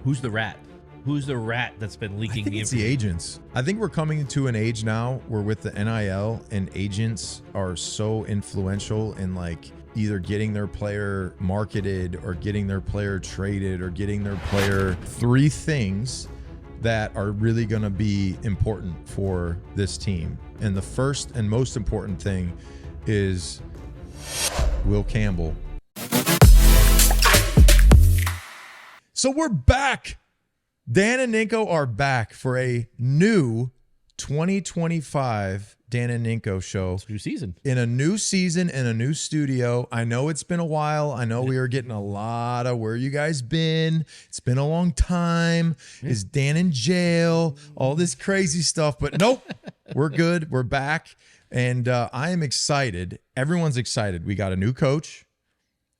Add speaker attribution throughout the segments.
Speaker 1: Who's the rat? Who's the rat that's been leaking?
Speaker 2: I think it's the agents. I think we're coming to an age now where with the NIL and agents are so influential in like either getting their player marketed or getting their player traded or getting their player, three things that are really going to be important for this team. And the first and most important thing is Will Campbell. So we're back. Dan and Ninko are back for a new 2025 Dan and Ninko Show.
Speaker 1: It's a new season.
Speaker 2: In a new season, in a new studio. I know it's been a while. I know we are getting a lot of where you guys been. It's been a long time. Is Dan in jail? All this crazy stuff. But nope, we're good. We're back. And I am excited. Everyone's excited. We got a new coach.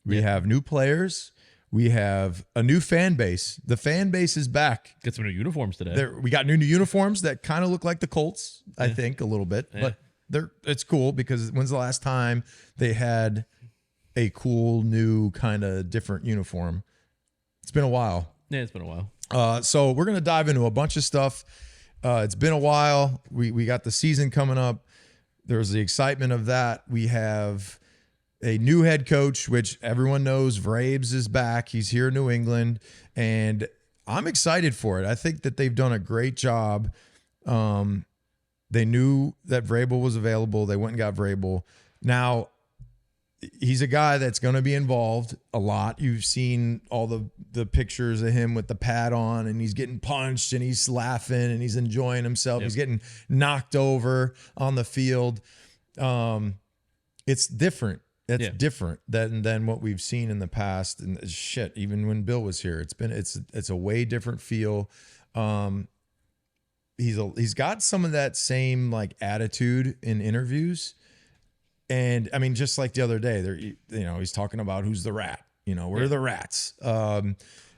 Speaker 2: We have new players. We have a new fan base. The fan base is back.
Speaker 1: Got some new uniforms today.
Speaker 2: We got new uniforms that kind of look like the Colts, I think, a little bit.
Speaker 1: Yeah.
Speaker 2: But it's cool because when's the last time they had a cool, new, kind of different uniform? It's been a while.
Speaker 1: Yeah, it's been a while.
Speaker 2: So we're going to dive into a bunch of stuff. It's been a while. We got the season coming up. There's the excitement of that. We have a new head coach, which everyone knows Vrabel is back. He's here in New England, and I'm excited for it. I think that they've done a great job. They knew that Vrabel was available. They went and got Vrabel. Now, he's a guy that's going to be involved a lot. You've seen all the pictures of him with the pad on, and he's getting punched, and he's laughing, and he's enjoying himself. Yep. He's getting knocked over on the field. It's different. It's different than what we've seen in the past. And shit, even when Bill was here, it's a way different feel. He's got some of that same like attitude in interviews. And I mean, just like the other day, he's talking about who's the rat. We're the rats.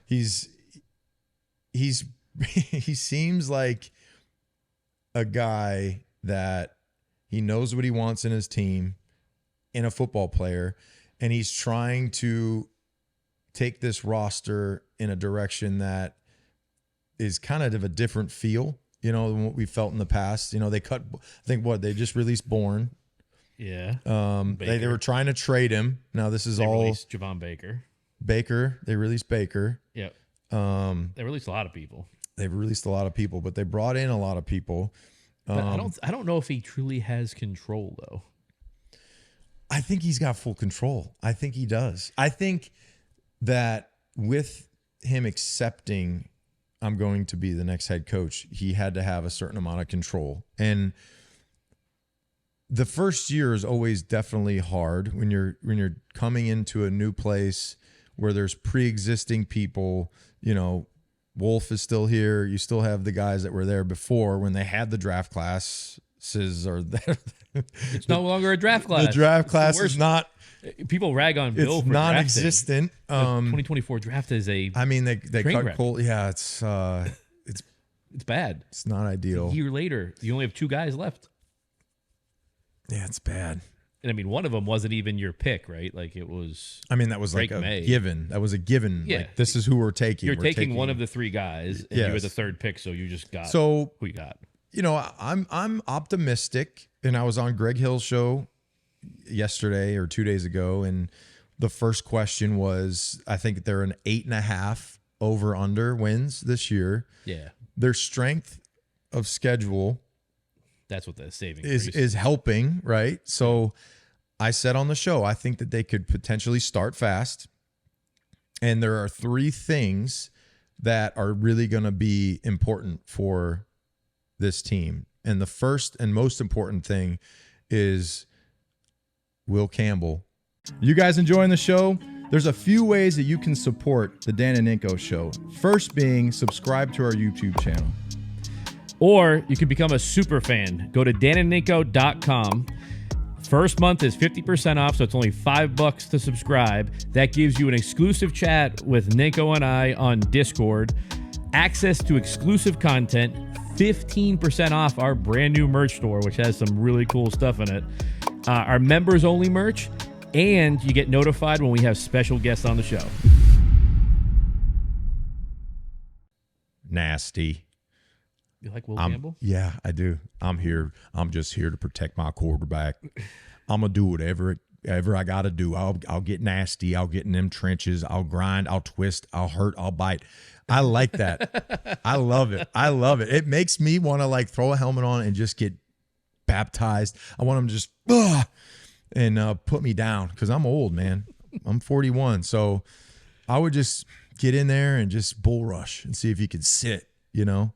Speaker 2: He seems like a guy that he knows what he wants in his team, in a football player, and he's trying to take this roster in a direction that is kind of a different feel, than what we felt in the past. They cut, I think they just released Bourne.
Speaker 1: Yeah.
Speaker 2: They were trying to trade him. Now this is
Speaker 1: they
Speaker 2: all
Speaker 1: released Javon
Speaker 2: Baker. They released Baker.
Speaker 1: Yep. They released a lot of people.
Speaker 2: They've released a lot of people, but they brought in a lot of people.
Speaker 1: But I don't know if he truly has control though.
Speaker 2: I think he's got full control. I think he does. I think that with him accepting I'm going to be the next head coach, he had to have a certain amount of control. And the first year is always definitely hard when you're coming into a new place where there's pre-existing people. Wolf is still here. You still have the guys that were there before when they had the draft classes or
Speaker 1: it's no longer a draft class.
Speaker 2: The draft class is not.
Speaker 1: People rag on Bill for
Speaker 2: non-existent.
Speaker 1: The 2024 draft is a.
Speaker 2: I mean, they cut Cole. Yeah, it's
Speaker 1: bad.
Speaker 2: It's not ideal.
Speaker 1: A year later, you only have two guys left.
Speaker 2: Yeah, it's bad.
Speaker 1: And I mean, one of them wasn't even your pick, right? Like it was.
Speaker 2: I mean, that was like a given. That was a given.
Speaker 1: Yeah.
Speaker 2: Like, this is who we're taking.
Speaker 1: You're taking one of the three guys, and you were the third pick, so you just got who you got.
Speaker 2: I'm optimistic, and I was on Greg Hill's show yesterday or 2 days ago, and the first question was, I think they're an 8.5 over under wins this year.
Speaker 1: Yeah,
Speaker 2: their strength of schedule.
Speaker 1: That's what the saving
Speaker 2: is helping, right? So I said on the show, I think that they could potentially start fast, and there are three things that are really going to be important for this team. And the first and most important thing is Will Campbell. You guys enjoying the show? There's a few ways that you can support the Dan and Ninko Show. First being subscribe to our YouTube channel.
Speaker 1: Or you can become a super fan. Go to danandninko.com. First month is 50% off, so it's only $5 to subscribe. That gives you an exclusive chat with Ninko and I on Discord, access to exclusive content, 15% off our brand new merch store, which has some really cool stuff in it, our members only merch, and you get notified when we have special guests on the show.
Speaker 2: nasty.
Speaker 1: You like Will Campbell?
Speaker 2: Yeah, I do. I'm just here to protect my quarterback. I'm gonna do whatever I gotta do. I'll get nasty. I'll get in them trenches. I'll grind. I'll twist. I'll hurt. I'll bite. I like that. I love it. I love it. It makes me want to like throw a helmet on and just get baptized. I want them to just and put me down because I'm old, man. I'm 41, so I would just get in there and just bull rush and see if you could sit. You know,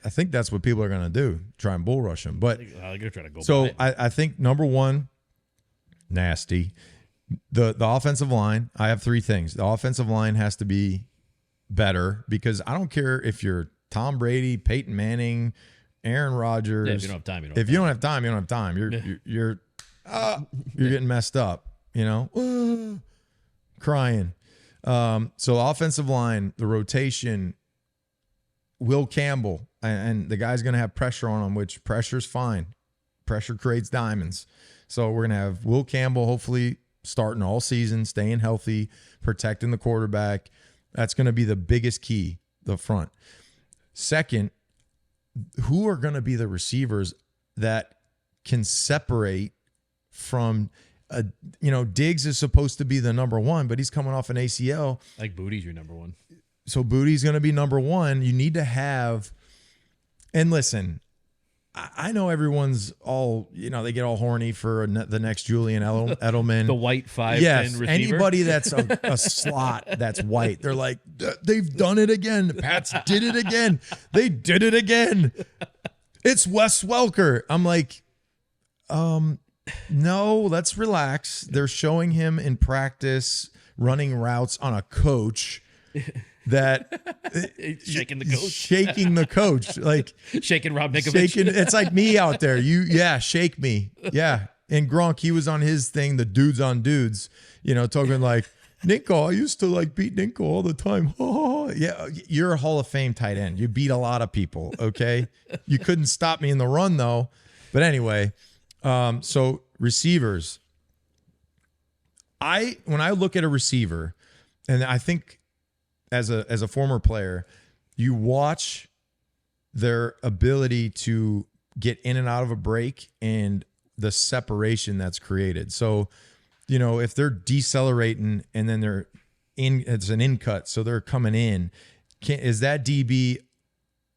Speaker 2: I think that's what people are gonna do. Try and bull rush him. But
Speaker 1: I'm gonna try to go.
Speaker 2: So I think number one, nasty. The offensive line. I have three things. The offensive line has to be better because I don't care if you're Tom Brady, Peyton Manning, Aaron Rodgers.
Speaker 1: Yeah, if you don't have time,
Speaker 2: you don't have time. You don't have time. You're getting messed up. You know, crying. So offensive line, the rotation. Will Campbell, and the guy's going to have pressure on him, which pressure's fine. Pressure creates diamonds. So we're going to have Will Campbell hopefully starting all season, staying healthy, protecting the quarterback. That's going to be the biggest key, the front. Second, who are going to be the receivers that can separate from Diggs is supposed to be the number one, but he's coming off an ACL.
Speaker 1: Like Booty's your number one.
Speaker 2: So Booty's going to be number one. You need to have, and listen, I know everyone's all, they get all horny for the next Julian Edelman.
Speaker 1: The white 5'10" receiver.
Speaker 2: Anybody that's a slot that's white. They're like, they've done it again. The Pats did it again. They did it again. It's Wes Welker. I'm like, no, let's relax. They're showing him in practice running routes on a coach that
Speaker 1: shaking the coach,
Speaker 2: like
Speaker 1: shaking Rob Ninkovich.
Speaker 2: It's like me out there. Shake me. Yeah. And Gronk, he was on his thing, the dudes on dudes, talking like, Ninko, I used to like beat Ninko all the time. Oh, yeah. You're a Hall of Fame tight end. You beat a lot of people. Okay. You couldn't stop me in the run though. But anyway, so receivers, when I look at a receiver, and I think as a former player, you watch their ability to get in and out of a break and the separation that's created. So, if they're decelerating and then it's an in cut, so they're coming in, is that DB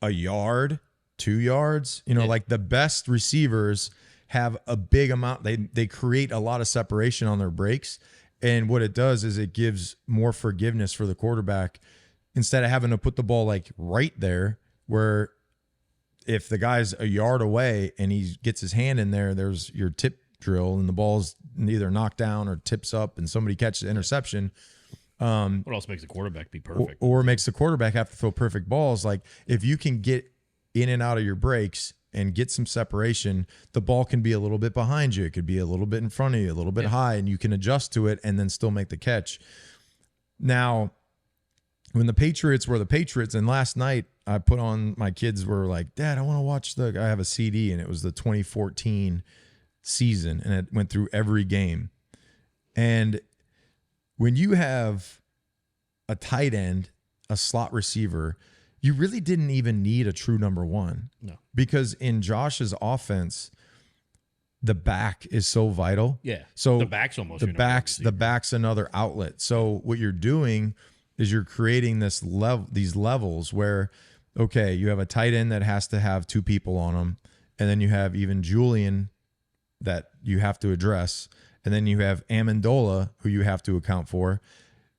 Speaker 2: a yard, 2 yards? Like the best receivers have a big amount. They create a lot of separation on their breaks. And what it does is it gives more forgiveness for the quarterback instead of having to put the ball like right there, where if the guy's a yard away and he gets his hand in there, there's your tip drill and the ball's either knocked down or tips up and somebody catches the interception.
Speaker 1: What else makes the quarterback be perfect?
Speaker 2: Or makes the quarterback have to throw perfect balls. Like if you can get in and out of your breaks and get some separation, the ball can be a little bit behind you. It could be a little bit in front of you, a little bit high, and you can adjust to it and then still make the catch. Now, when the Patriots were the Patriots, and last night I put on, my kids were like, Dad, I want to watch I have a CD, and it was the 2014 season, and it went through every game. And when you have a tight end, a slot receiver, you really didn't even need a true number one.
Speaker 1: No.
Speaker 2: Because in Josh's offense, the back is so vital.
Speaker 1: Yeah.
Speaker 2: So
Speaker 1: the back's almost
Speaker 2: the back's another outlet. So what you're doing is you're creating these levels where, okay, you have a tight end that has to have two people on him, and then you have even Julian that you have to address, and then you have Amendola who you have to account for.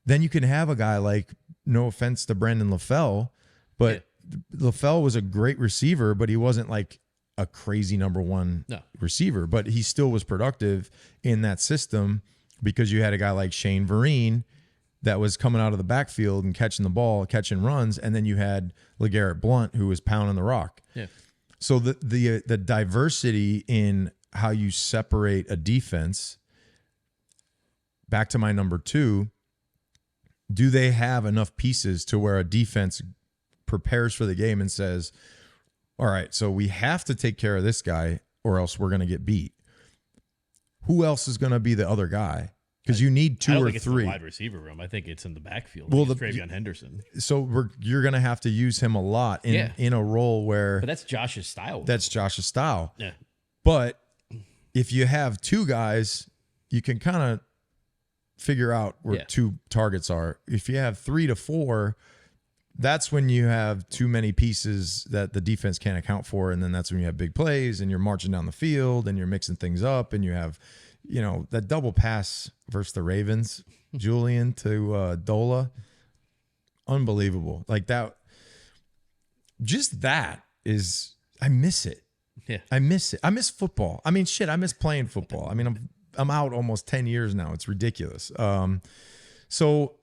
Speaker 2: Then you can have a guy like, no offense to Brendan LaFell, but LaFell was a great receiver, but he wasn't like a crazy number one receiver, but he still was productive in that system because you had a guy like Shane Vereen that was coming out of the backfield and catching the ball, catching runs, and then you had LeGarrette Blount who was pounding the rock.
Speaker 1: Yeah.
Speaker 2: So the diversity in how you separate a defense, back to my number two, do they have enough pieces to where a defense prepares for the game and says, all right, so we have to take care of this guy or else we're going to get beat. Who else is going to be the other guy? because you need two
Speaker 1: I don't
Speaker 2: or
Speaker 1: think it's in
Speaker 2: three.
Speaker 1: the wide receiver room. I think it's in the backfield.
Speaker 2: Well,
Speaker 1: Well, Travion Henderson.
Speaker 2: So you're going to have to use him a lot in a role where
Speaker 1: But that's Josh's style.
Speaker 2: that's Josh's style.
Speaker 1: Yeah.
Speaker 2: But if you have two guys, you can kind of figure out where two targets are. If you have 3 to 4, that's when you have too many pieces that the defense can't account for. And then that's when you have big plays and you're marching down the field and you're mixing things up and you have, that double pass versus the Ravens, Julian to Dola. Unbelievable. Like that. Just that is, I miss it.
Speaker 1: Yeah.
Speaker 2: I miss it. I miss football. I mean, shit, I miss playing football. I mean, I'm out almost 10 years now. It's ridiculous. So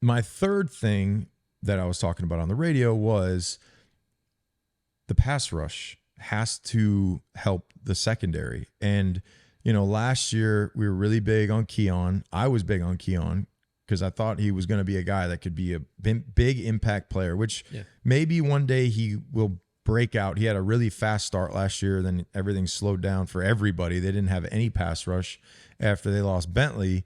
Speaker 2: my third thing that I was talking about on the radio was the pass rush has to help the secondary. And, last year we were really big on Keon. I was big on Keon because I thought he was going to be a guy that could be a big impact player, which maybe one day he will break out. He had a really fast start last year. Then everything slowed down for everybody. They didn't have any pass rush after they lost Bentley.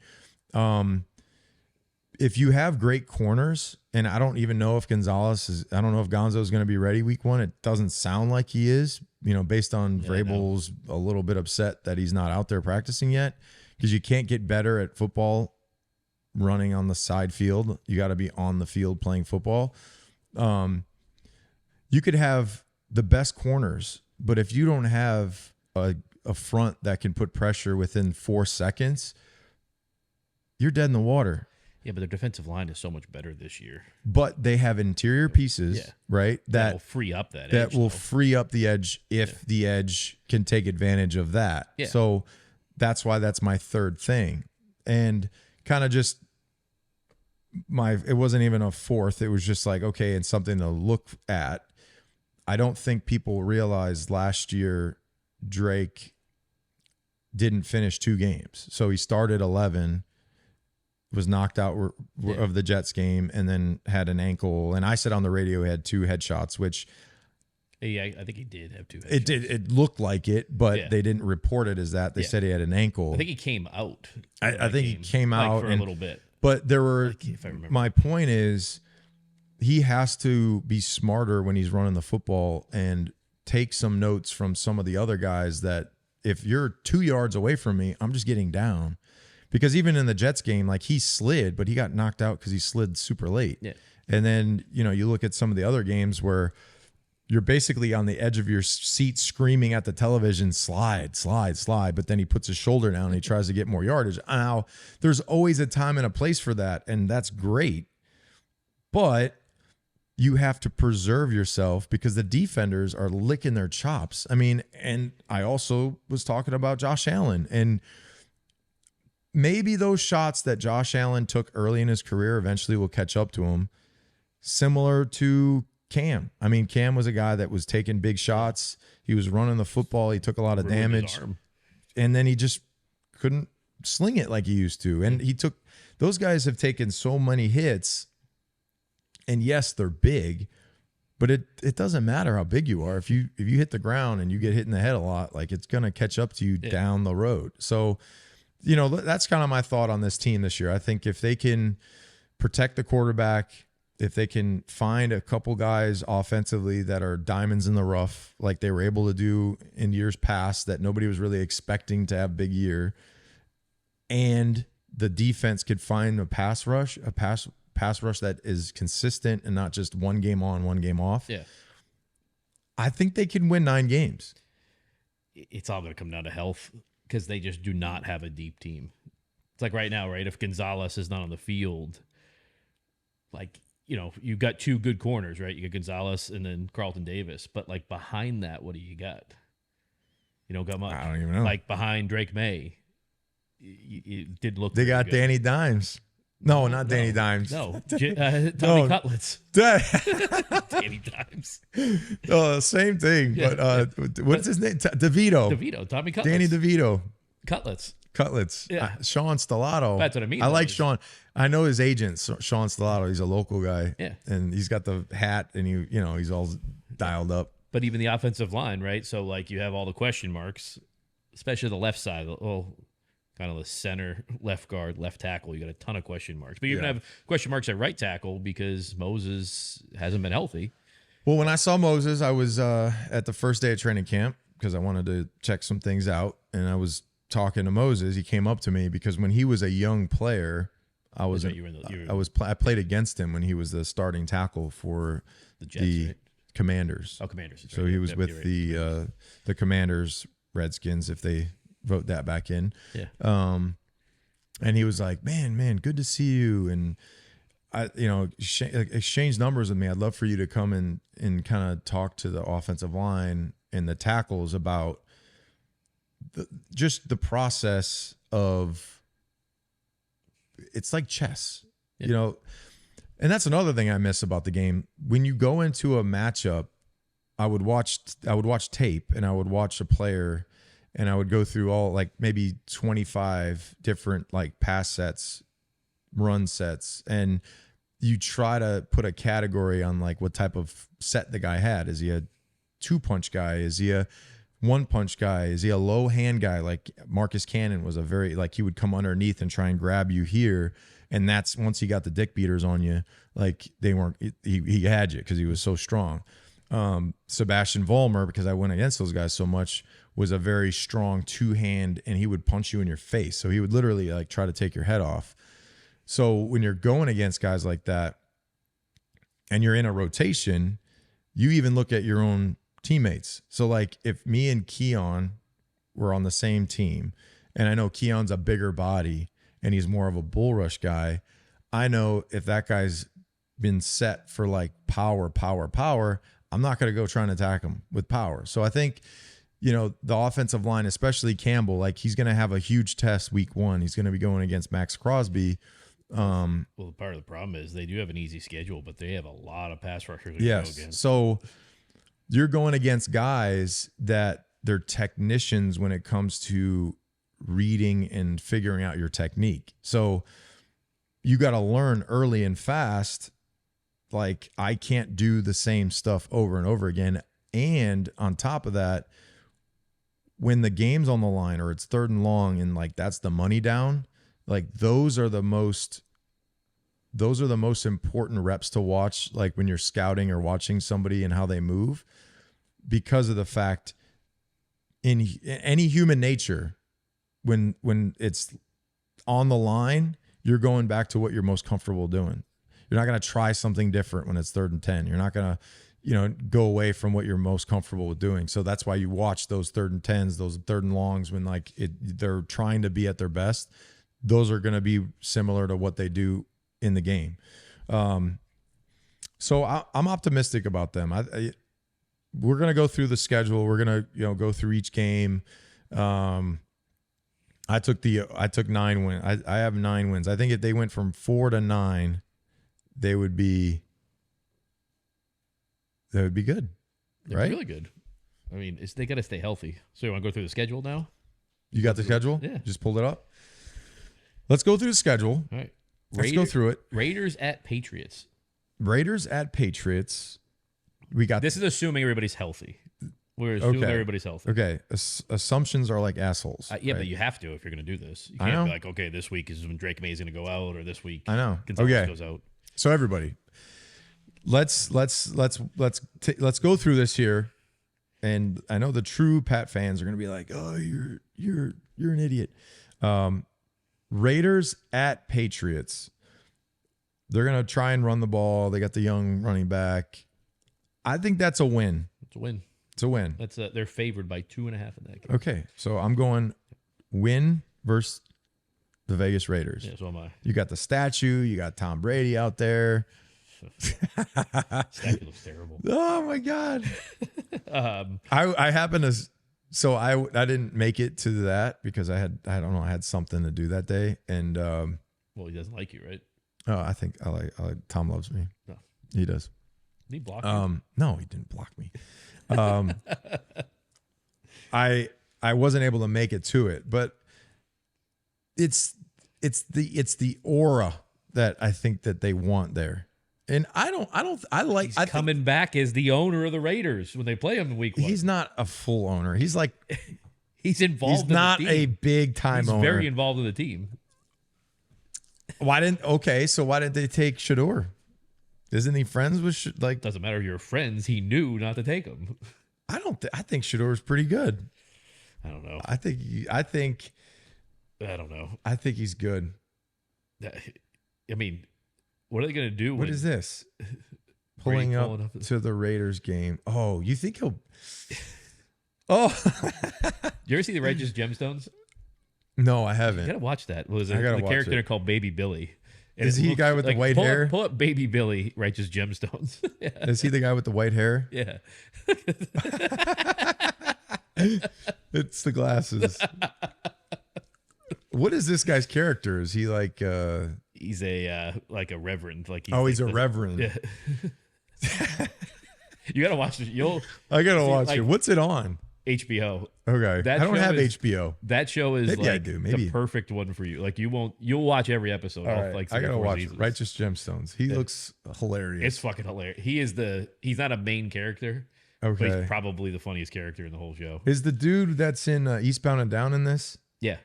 Speaker 2: If you have great corners, and I don't even know if I don't know if Gonzo is going to be ready week 1. It doesn't sound like he is, based on Vrabel's a little bit upset that he's not out there practicing yet, because you can't get better at football running on the side field. You got to be on the field playing football. You could have the best corners, but if you don't have a front that can put pressure within 4 seconds, you're dead in the water.
Speaker 1: Yeah, but their defensive line is so much better this year.
Speaker 2: But they have interior pieces, right? That
Speaker 1: will free up that
Speaker 2: edge.
Speaker 1: Will
Speaker 2: free up the edge if the edge can take advantage of that.
Speaker 1: Yeah.
Speaker 2: So that's why that's my third thing. And kind of just it wasn't even a fourth. It was just like, okay, and something to look at. I don't think people realized last year Drake didn't finish 2 games. So he started 11, was knocked out of the Jets game, and then had an ankle. And I said on the radio he had 2 headshots, which
Speaker 1: I think he did have 2 headshots.
Speaker 2: It did. It looked like it, but they didn't report it as that. They said he had an ankle.
Speaker 1: I think he came out.
Speaker 2: I think he came out
Speaker 1: for a little bit.
Speaker 2: But there were.
Speaker 1: If I remember.
Speaker 2: My point is, he has to be smarter when he's running the football and take some notes from some of the other guys that if you're 2 yards away from me, I'm just getting down. Because even in the Jets game, like he slid, but he got knocked out because he slid super late.
Speaker 1: Yeah.
Speaker 2: And then, you look at some of the other games where you're basically on the edge of your seat screaming at the television, slide, slide, slide. But then he puts his shoulder down and he tries to get more yardage. Now, there's always a time and a place for that. And that's great. But you have to preserve yourself because the defenders are licking their chops. I mean, and I also was talking about Josh Allen, and maybe those shots that Josh Allen took early in his career eventually will catch up to him, similar to Cam. I mean, Cam was a guy that was taking big shots. He was running the football. He took a lot of damage. And then he just couldn't sling it like he used to. And those guys have taken so many hits. And yes, they're big, but it doesn't matter how big you are. If you hit the ground and you get hit in the head a lot, like it's going to catch up to you down the road. So, that's kind of my thought on this team this year. I think if they can protect the quarterback, if they can find a couple guys offensively that are diamonds in the rough, like they were able to do in years past that nobody was really expecting to have big year, and the defense could find a pass rush that is consistent and not just one game on, one game off.
Speaker 1: Yeah.
Speaker 2: I think they can win 9 games.
Speaker 1: It's all going to come down to health, because they just do not have a deep team. It's like right now, right? If Gonzalez is not on the field, like, you've got 2 good corners, right? You got Gonzalez and then Carlton Davis. But, like, behind that, what do you got? You don't got much.
Speaker 2: I don't even know.
Speaker 1: Like, behind Drake May, it did look
Speaker 2: They got good. Danny Dimes. No, not Danny Dimes.
Speaker 1: No. Tommy Cutlets. Danny Dimes.
Speaker 2: Oh, same thing.
Speaker 1: Yeah.
Speaker 2: But what's his name? DeVito.
Speaker 1: Tommy Cutlets.
Speaker 2: Danny DeVito.
Speaker 1: Cutlets.
Speaker 2: Yeah. Sean Stellato.
Speaker 1: That's what I mean.
Speaker 2: I like Sean. I know his agent, Sean Stellato. He's a local guy.
Speaker 1: Yeah.
Speaker 2: And he's got the hat and he's all dialed up.
Speaker 1: But even the offensive line, right? So, like, you have all the question marks, especially the left side. Well, kind of the center, left guard, left tackle. You got a ton of question marks. But you even have question marks at right tackle because Moses hasn't been healthy.
Speaker 2: Well, when I saw Moses, I was at the first day of training camp because I wanted to check some things out. And I was talking to Moses. He came up to me because when he was a young player, I played against him when he was the starting tackle for the Jets, right? Commanders.
Speaker 1: Oh, Commanders.
Speaker 2: So he was with the Commanders, Redskins, if they vote that back in.
Speaker 1: Yeah.
Speaker 2: And he was like, man, good to see you. And I, exchange numbers with me. I'd love for you to come and kind of talk to the offensive line and the tackles about just the process of, it's like chess, and that's another thing I miss about the game. When you go into a matchup, I would watch tape and I would watch a player and I would go through all like maybe 25 different like pass sets, run sets, and you try to put a category on like what type of set the guy had. Is he a 2-punch guy? Is he a 1-punch guy? Is he a low hand guy? Like Marcus Cannon was he would come underneath and try and grab you here. And that's once he got the dick beaters on you, like he had you because he was so strong. Sebastian Vollmer, because I went against those guys so much, was a very strong 2-hand and he would punch you in your face. So he would literally like try to take your head off. So when you're going against guys like that and you're in a rotation, you even look at your own teammates. So like if me and Keon were on the same team and I know Keon's a bigger body and he's more of a bull rush guy, I know if that guy's been set for like power, I'm not going to go try and attack him with power. So I think, the offensive line, especially Campbell, like he's going to have a huge test week 1. He's going to be going against Max Crosby.
Speaker 1: Well, part of the problem is they do have an easy schedule, but they have a lot of pass rushers to go against.
Speaker 2: So you're going against guys that they're technicians when it comes to reading and figuring out your technique. So you got to learn early and fast. Like I can't do the same stuff over and over again. And on top of that, when the game's on the line or it's 3rd and long and like that's the money down, like those are the most important reps to watch, like when you're scouting or watching somebody and how they move, because of the fact in any human nature, when it's on the line, you're going back to what you're most comfortable doing. You're not going to try something different when it's 3rd and 10. You're not going to, go away from what you're most comfortable with doing. So that's why you watch those 3rd and 10s, those 3rd and longs when like they're trying to be at their best. Those are going to be similar to what they do in the game. So I'm optimistic about them. We're going to go through the schedule. We're going to, go through each game. I took 9 wins. I have 9 wins. I think if they went from 4 to 9, they would be good.
Speaker 1: They're
Speaker 2: right?
Speaker 1: Really good. I mean, they got to stay healthy. So you want to go through the schedule now?
Speaker 2: You got the schedule?
Speaker 1: Yeah.
Speaker 2: Just pulled it up. Let's go through the schedule.
Speaker 1: All right.
Speaker 2: Let's go through it.
Speaker 1: Raiders at Patriots.
Speaker 2: Raiders at Patriots. We got
Speaker 1: this is assuming everybody's healthy. We're assuming everybody's healthy.
Speaker 2: Okay. Assumptions are like assholes.
Speaker 1: Yeah,
Speaker 2: right?
Speaker 1: But you have to if you're going to do this. You can't be like, okay, this week is when Drake May is going to go out, or this week Gonzalez goes out.
Speaker 2: So everybody, let's go through this here, and I know the true Pat fans are going to be like, "Oh, you're an idiot." Raiders at Patriots. They're going to try and run the ball. They got the young running back. I think that's a win.
Speaker 1: It's a win.
Speaker 2: It's a win.
Speaker 1: That's they're favored by 2.5 in that game.
Speaker 2: Okay, so I'm going win versus the Vegas Raiders.
Speaker 1: Yeah, so am I.
Speaker 2: You got the statue. You got Tom Brady out there.
Speaker 1: Statue looks terrible.
Speaker 2: Oh my God. I happened to. So I didn't make it to that because I had something to do that day, and
Speaker 1: well, he doesn't like you, right?
Speaker 2: Oh, I think I like Tom loves me.
Speaker 1: No.
Speaker 2: He does.
Speaker 1: Did he block you?
Speaker 2: No, he didn't block me. I wasn't able to make it to it, but it's the aura that I think that they want there. And he's
Speaker 1: coming back as the owner of the Raiders when they play him in week 1.
Speaker 2: He's not a full owner. He's like
Speaker 1: He's involved.
Speaker 2: He's not a big time owner.
Speaker 1: He's very involved in the team.
Speaker 2: Why didn't they take Shador? Isn't he friends with
Speaker 1: Doesn't matter if you're friends. He knew not to take him.
Speaker 2: I think Shador's pretty good.
Speaker 1: I don't know.
Speaker 2: I
Speaker 1: don't know.
Speaker 2: I think he's good.
Speaker 1: I mean, what are they going to do?
Speaker 2: What is this? Pulling up to the Raiders game. Oh, you think he'll? Oh,
Speaker 1: you ever see the Righteous Gemstones?
Speaker 2: No, I haven't.
Speaker 1: You gotta watch that. Was
Speaker 2: I gotta
Speaker 1: the
Speaker 2: watch
Speaker 1: character
Speaker 2: it.
Speaker 1: called Baby Billy? And
Speaker 2: is he the guy with the white hair?
Speaker 1: Pull up Baby Billy, Righteous Gemstones. Yeah.
Speaker 2: Is he the guy with the white hair?
Speaker 1: Yeah.
Speaker 2: It's the glasses. What is this guy's character? Is he like?
Speaker 1: He's a like a reverend.
Speaker 2: He's a reverend.
Speaker 1: Yeah. You gotta watch this.
Speaker 2: I gotta watch it. What's it on?
Speaker 1: HBO.
Speaker 2: Okay. I don't have HBO.
Speaker 1: That show is
Speaker 2: maybe I do. Maybe
Speaker 1: the perfect one for you. Like you'll watch every episode.
Speaker 2: All right. I gotta watch
Speaker 1: seasons.
Speaker 2: Righteous Gemstones. He looks hilarious.
Speaker 1: It's fucking hilarious. He's not a main character.
Speaker 2: Okay.
Speaker 1: But he's probably the funniest character in the whole show.
Speaker 2: Is the dude that's in Eastbound and Down in this?
Speaker 1: Yeah.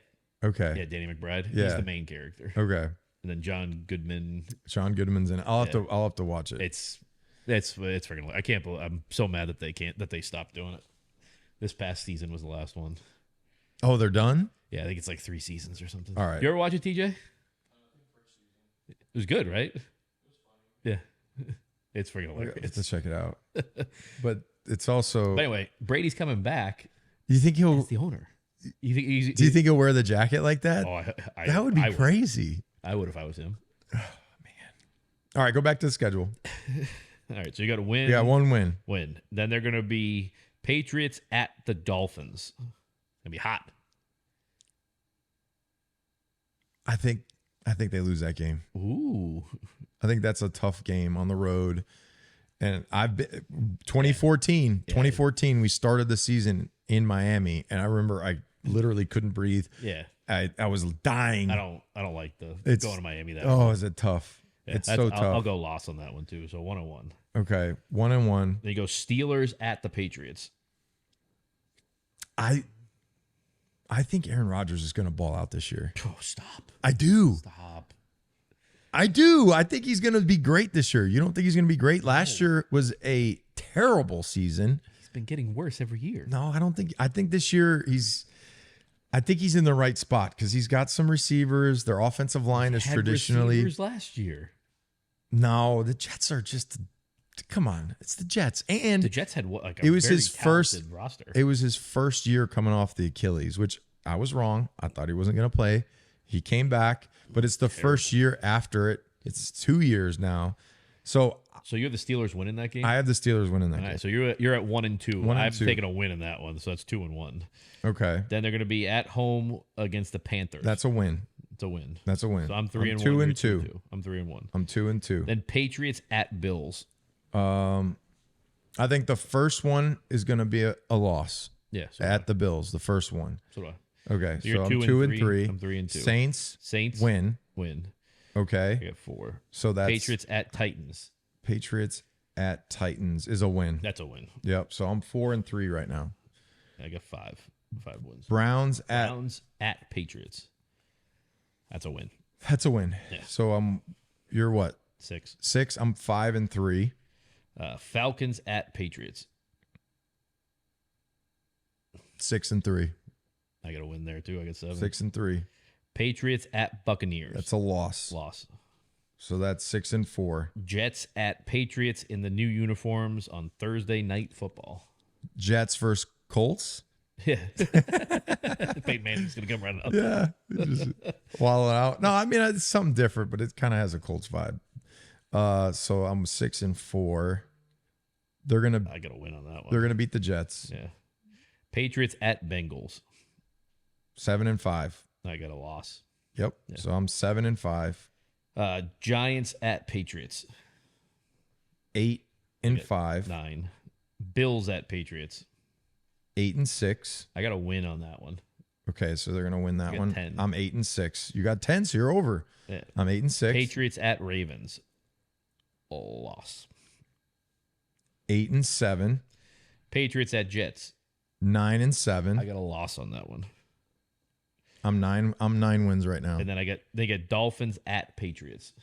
Speaker 2: Okay.
Speaker 1: Yeah, Danny McBride.
Speaker 2: Yeah.
Speaker 1: He's the main character.
Speaker 2: Okay.
Speaker 1: And then John Goodman's in it.
Speaker 2: I'll have to watch it.
Speaker 1: It's freaking. I can't believe. I'm so mad that they stopped doing it. This past season was the last one.
Speaker 2: Oh, they're done?
Speaker 1: Yeah, I think it's like 3 seasons or something.
Speaker 2: All right.
Speaker 1: You ever watch it, TJ? It was good, right? It was funny. Yeah. It's freaking hilarious.
Speaker 2: I have to check it out. But it's also.
Speaker 1: But anyway, Brady's coming back.
Speaker 2: You think he'll?
Speaker 1: As the owner. Do
Speaker 2: you think he'll wear the jacket like that?
Speaker 1: Oh,
Speaker 2: that would be crazy.
Speaker 1: I would if I was him.
Speaker 2: Oh man! All right, go back to the schedule.
Speaker 1: All right, so you got to win.
Speaker 2: You got one win.
Speaker 1: Win. Then they're going to be Patriots at the Dolphins. Gonna be hot.
Speaker 2: I think they lose that game.
Speaker 1: Ooh.
Speaker 2: I think that's a tough game on the road. And I've been 2014, we started the season in Miami, and I remember I literally couldn't breathe.
Speaker 1: Yeah.
Speaker 2: I was dying.
Speaker 1: I don't like going to Miami that
Speaker 2: Oh,
Speaker 1: way.
Speaker 2: is it tough?
Speaker 1: Yeah,
Speaker 2: it's so tough.
Speaker 1: I'll go loss on that one too. So 1-1.
Speaker 2: Okay. 1-1.
Speaker 1: Then you go Steelers at the Patriots.
Speaker 2: I think Aaron Rodgers is going to ball out this year.
Speaker 1: Oh, stop.
Speaker 2: I do.
Speaker 1: Stop.
Speaker 2: I do. I think he's going to be great this year. You don't think he's going to be great? Last year was a terrible season.
Speaker 1: He's been getting worse every year.
Speaker 2: No, I don't think. I think this year he's in the right spot because he's got some receivers. Their offensive line is traditionally
Speaker 1: receivers last year.
Speaker 2: No, the Jets are just. Come on, it's the Jets, and
Speaker 1: the Jets had
Speaker 2: it was his first
Speaker 1: roster.
Speaker 2: It was his first year coming off the Achilles, which I was wrong. I thought he wasn't going to play. He came back, but it's the first year after it. It's 2 years now. So
Speaker 1: you have the Steelers winning that game?
Speaker 2: I have the Steelers winning that game.
Speaker 1: Right, so you're at 1-2.
Speaker 2: 1-2.
Speaker 1: I've taken a win in that one, so that's 2-1.
Speaker 2: Okay.
Speaker 1: Then they're going to be at home against the Panthers.
Speaker 2: That's a win.
Speaker 1: It's a win.
Speaker 2: That's a win.
Speaker 1: So I'm 3-1.
Speaker 2: 2-2.
Speaker 1: I'm 3-1.
Speaker 2: I'm 2-2.
Speaker 1: Then Patriots at Bills.
Speaker 2: I think the first one is going to be a loss.
Speaker 1: Yeah.
Speaker 2: At the Bills, the first one.
Speaker 1: So do I.
Speaker 2: Okay,
Speaker 1: so
Speaker 2: I'm 2-3.
Speaker 1: I'm 3-2.
Speaker 2: Saints win. Okay.
Speaker 1: I got 4.
Speaker 2: So that's
Speaker 1: Patriots at Titans.
Speaker 2: Patriots at Titans is a win.
Speaker 1: That's a win.
Speaker 2: Yep. So I'm 4-3 right now.
Speaker 1: I got 5 wins.
Speaker 2: Browns
Speaker 1: at Patriots. That's a win.
Speaker 2: That's a win.
Speaker 1: Yeah.
Speaker 2: So you're what?
Speaker 1: 6.
Speaker 2: 6. I'm 5-3.
Speaker 1: Falcons at Patriots.
Speaker 2: 6-3.
Speaker 1: I got a win there too. I got 7.
Speaker 2: 6-3.
Speaker 1: Patriots at Buccaneers.
Speaker 2: That's a loss. So that's 6-4.
Speaker 1: Jets at Patriots in the new uniforms on Thursday Night Football.
Speaker 2: Jets versus Colts.
Speaker 1: Yeah. Peyton Manning's gonna come running up.
Speaker 2: Yeah. Just wallow out. No, I mean it's something different, but it kind of has a Colts vibe. So I'm 6-4. I
Speaker 1: got a win on that one.
Speaker 2: They're gonna beat the Jets.
Speaker 1: Yeah. Patriots at Bengals.
Speaker 2: 7-5.
Speaker 1: I got a loss.
Speaker 2: Yep. Yeah. So I'm 7-5.
Speaker 1: Giants at Patriots.
Speaker 2: 8-5.
Speaker 1: 9. Bills at Patriots.
Speaker 2: 8-6.
Speaker 1: I got a win on that one.
Speaker 2: Okay, so they're gonna win that one.
Speaker 1: 10.
Speaker 2: I'm 8-6. You got 10, so you're over.
Speaker 1: Yeah.
Speaker 2: I'm 8-6.
Speaker 1: Patriots at Ravens. A loss.
Speaker 2: 8-7.
Speaker 1: Patriots at Jets.
Speaker 2: 9-7.
Speaker 1: I got a loss on that one.
Speaker 2: I'm 9 wins right now.
Speaker 1: And then they get Dolphins at Patriots.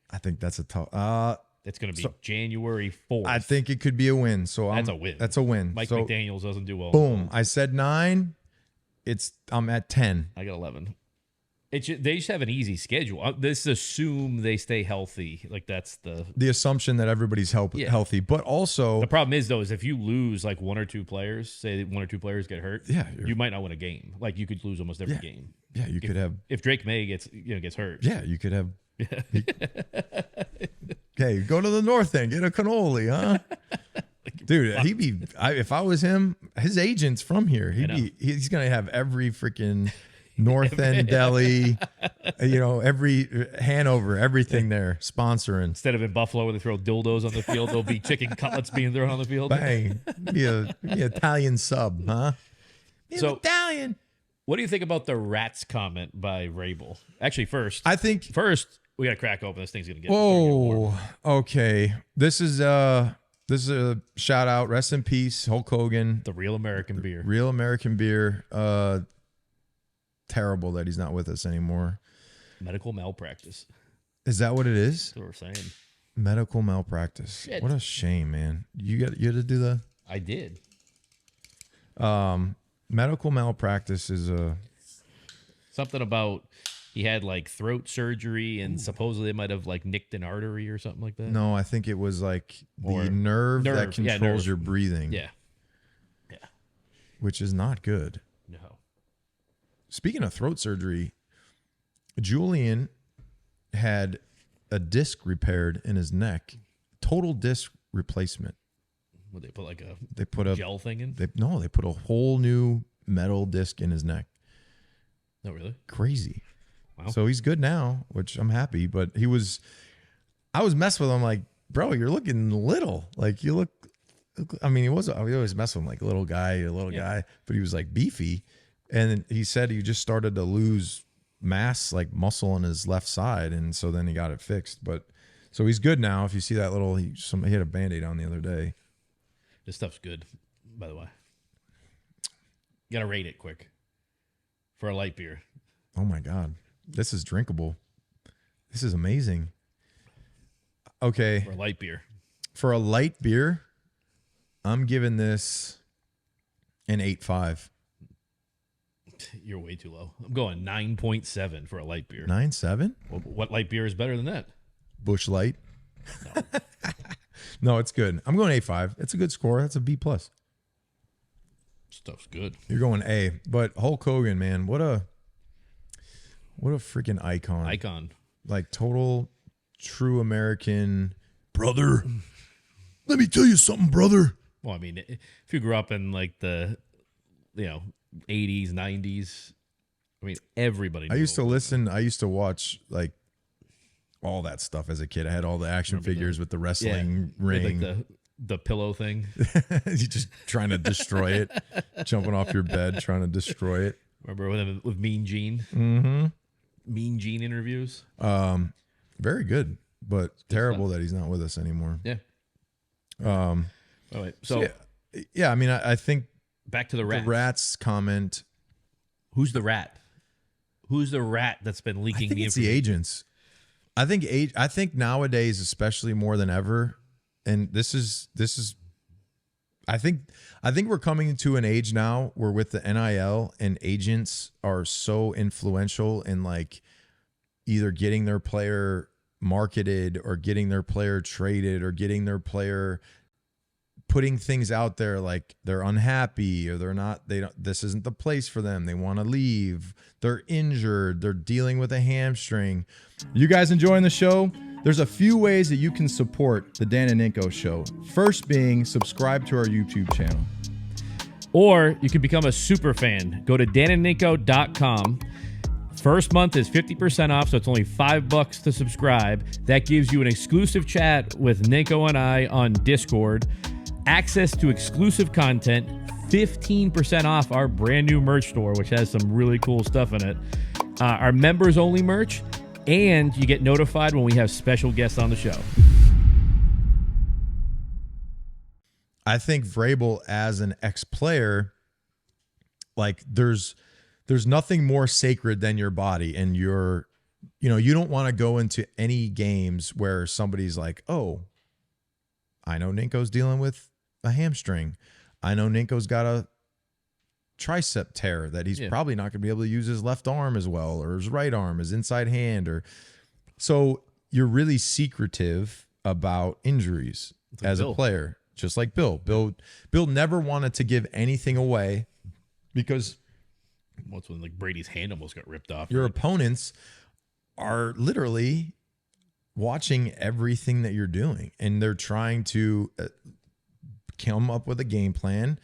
Speaker 2: I think that's a tough.
Speaker 1: It's going to be January 4th.
Speaker 2: I think it could be a win. So
Speaker 1: that's a win.
Speaker 2: That's a win.
Speaker 1: Mike
Speaker 2: so,
Speaker 1: McDaniels doesn't do well.
Speaker 2: Boom. I said 9. I'm at 10.
Speaker 1: I got 11. They just have an easy schedule. This assume they stay healthy. Like that's the
Speaker 2: assumption that everybody's healthy. But also
Speaker 1: the problem is if you lose like one or two players, say one or two players get hurt, you might not win a game. Like you could lose almost every game.
Speaker 2: Yeah, you could have
Speaker 1: if Drake May gets hurt.
Speaker 2: Yeah, you could have. Okay, go to the north end, get a cannoli, huh? Dude, if I was him, his agent's from here. He's gonna have every freaking North End deli, every Hanover, everything there sponsoring.
Speaker 1: Instead of in Buffalo where they throw dildos on the field, there'll be chicken cutlets being thrown on the field.
Speaker 2: Bang, be an Italian sub, huh? Italian.
Speaker 1: What do you think about the rats comment by Vrabel? Actually, first we got to crack open. This thing's gonna get.
Speaker 2: Oh, okay. This is a shout out. Rest in peace, Hulk Hogan.
Speaker 1: The real American beer.
Speaker 2: Real American beer. Terrible that he's not with us anymore.
Speaker 1: Medical malpractice.
Speaker 2: Is that what it is?
Speaker 1: That's what we're saying.
Speaker 2: Medical malpractice. Shit. What a shame, man. You had to do the.
Speaker 1: I did.
Speaker 2: Medical malpractice is
Speaker 1: something about he had like throat surgery and supposedly they might have like nicked an artery or something like that.
Speaker 2: No, I think it was like the nerve that controls your breathing.
Speaker 1: Yeah.
Speaker 2: Which is not good.
Speaker 1: No.
Speaker 2: Speaking of throat surgery, Julian had a disc repaired in his neck. Total disc replacement.
Speaker 1: Would they put a gel thing in?
Speaker 2: They put a whole new metal disc in his neck.
Speaker 1: No, really?
Speaker 2: Crazy.
Speaker 1: Wow.
Speaker 2: So he's good now, which I'm happy. But I was messing with him like, bro, you're looking little. Like you look. I mean, we always mess with him like little guy, but he was like beefy. And he said he just started to lose mass, like muscle on his left side. And so then he got it fixed. But so he's good now. If you see that he had a Band-Aid on the other day.
Speaker 1: This stuff's good, by the way. You got to rate it quick for a light beer.
Speaker 2: Oh, my God. This is drinkable. This is amazing. Okay. For a light beer, I'm giving this an 8.5.
Speaker 1: You're way too low. I'm going 9.7 for a light beer.
Speaker 2: 9.7?
Speaker 1: Well, what light beer is better than that?
Speaker 2: Busch Light. No. No, it's good. I'm going 8.5. It's a good score. That's a B+.
Speaker 1: Stuff's good.
Speaker 2: You're going A. But Hulk Hogan, man, what a freaking icon. Like total true American brother. Let me tell you something, brother.
Speaker 1: Well, I mean, if you grew up in like the 80s, 90s, I mean, everybody knew.
Speaker 2: I used to watch like all that stuff as a kid. I had all the action figures with the wrestling ring.
Speaker 1: Like the pillow thing.
Speaker 2: You just trying to destroy it. Jumping off your bed, trying to destroy it.
Speaker 1: Remember with Mean Gene?
Speaker 2: Mm-hmm.
Speaker 1: Mean Gene interviews?
Speaker 2: Very good, but terrible that he's not with us anymore.
Speaker 1: Yeah.
Speaker 2: So I mean, I think
Speaker 1: back to the rats.
Speaker 2: The rats comment.
Speaker 1: Who's the rat? Who's the rat that's been leaking the information?
Speaker 2: It's the agents. I think nowadays, especially more than ever, and this is I think we're coming into an age now where with the NIL and agents are so influential in like either getting their player marketed or getting their player traded or getting their player putting things out there like they're unhappy or this isn't the place for them. They want to leave. They're injured. They're dealing with a hamstring.
Speaker 3: You guys enjoying the show? There's a few ways that you can support the Dan and Ninko Show. First being subscribe to our YouTube channel.
Speaker 1: Or you can become a super fan. Go to danandninko.com. First month is 50% off, so it's only $5 to subscribe. That gives you an exclusive chat with Ninko and I on Discord, access to exclusive content, 15% off our brand new merch store, which has some really cool stuff in it, our members only merch, and you get notified when we have special guests on the show.
Speaker 2: I think Vrabel as an ex-player, like there's nothing more sacred than your body and you don't want to go into any games where somebody's like, oh, I know Ninko's dealing with a hamstring. I know Ninko's got a tricep tear that he's probably not going to be able to use his left arm as well, or his right arm, his inside hand, so you're really secretive about injuries as a player, just like Bill. Bill never wanted to give anything away because
Speaker 1: once when like Brady's hand almost got ripped off.
Speaker 2: Your opponents are literally watching everything that you're doing, and they're trying to come up with a game plan.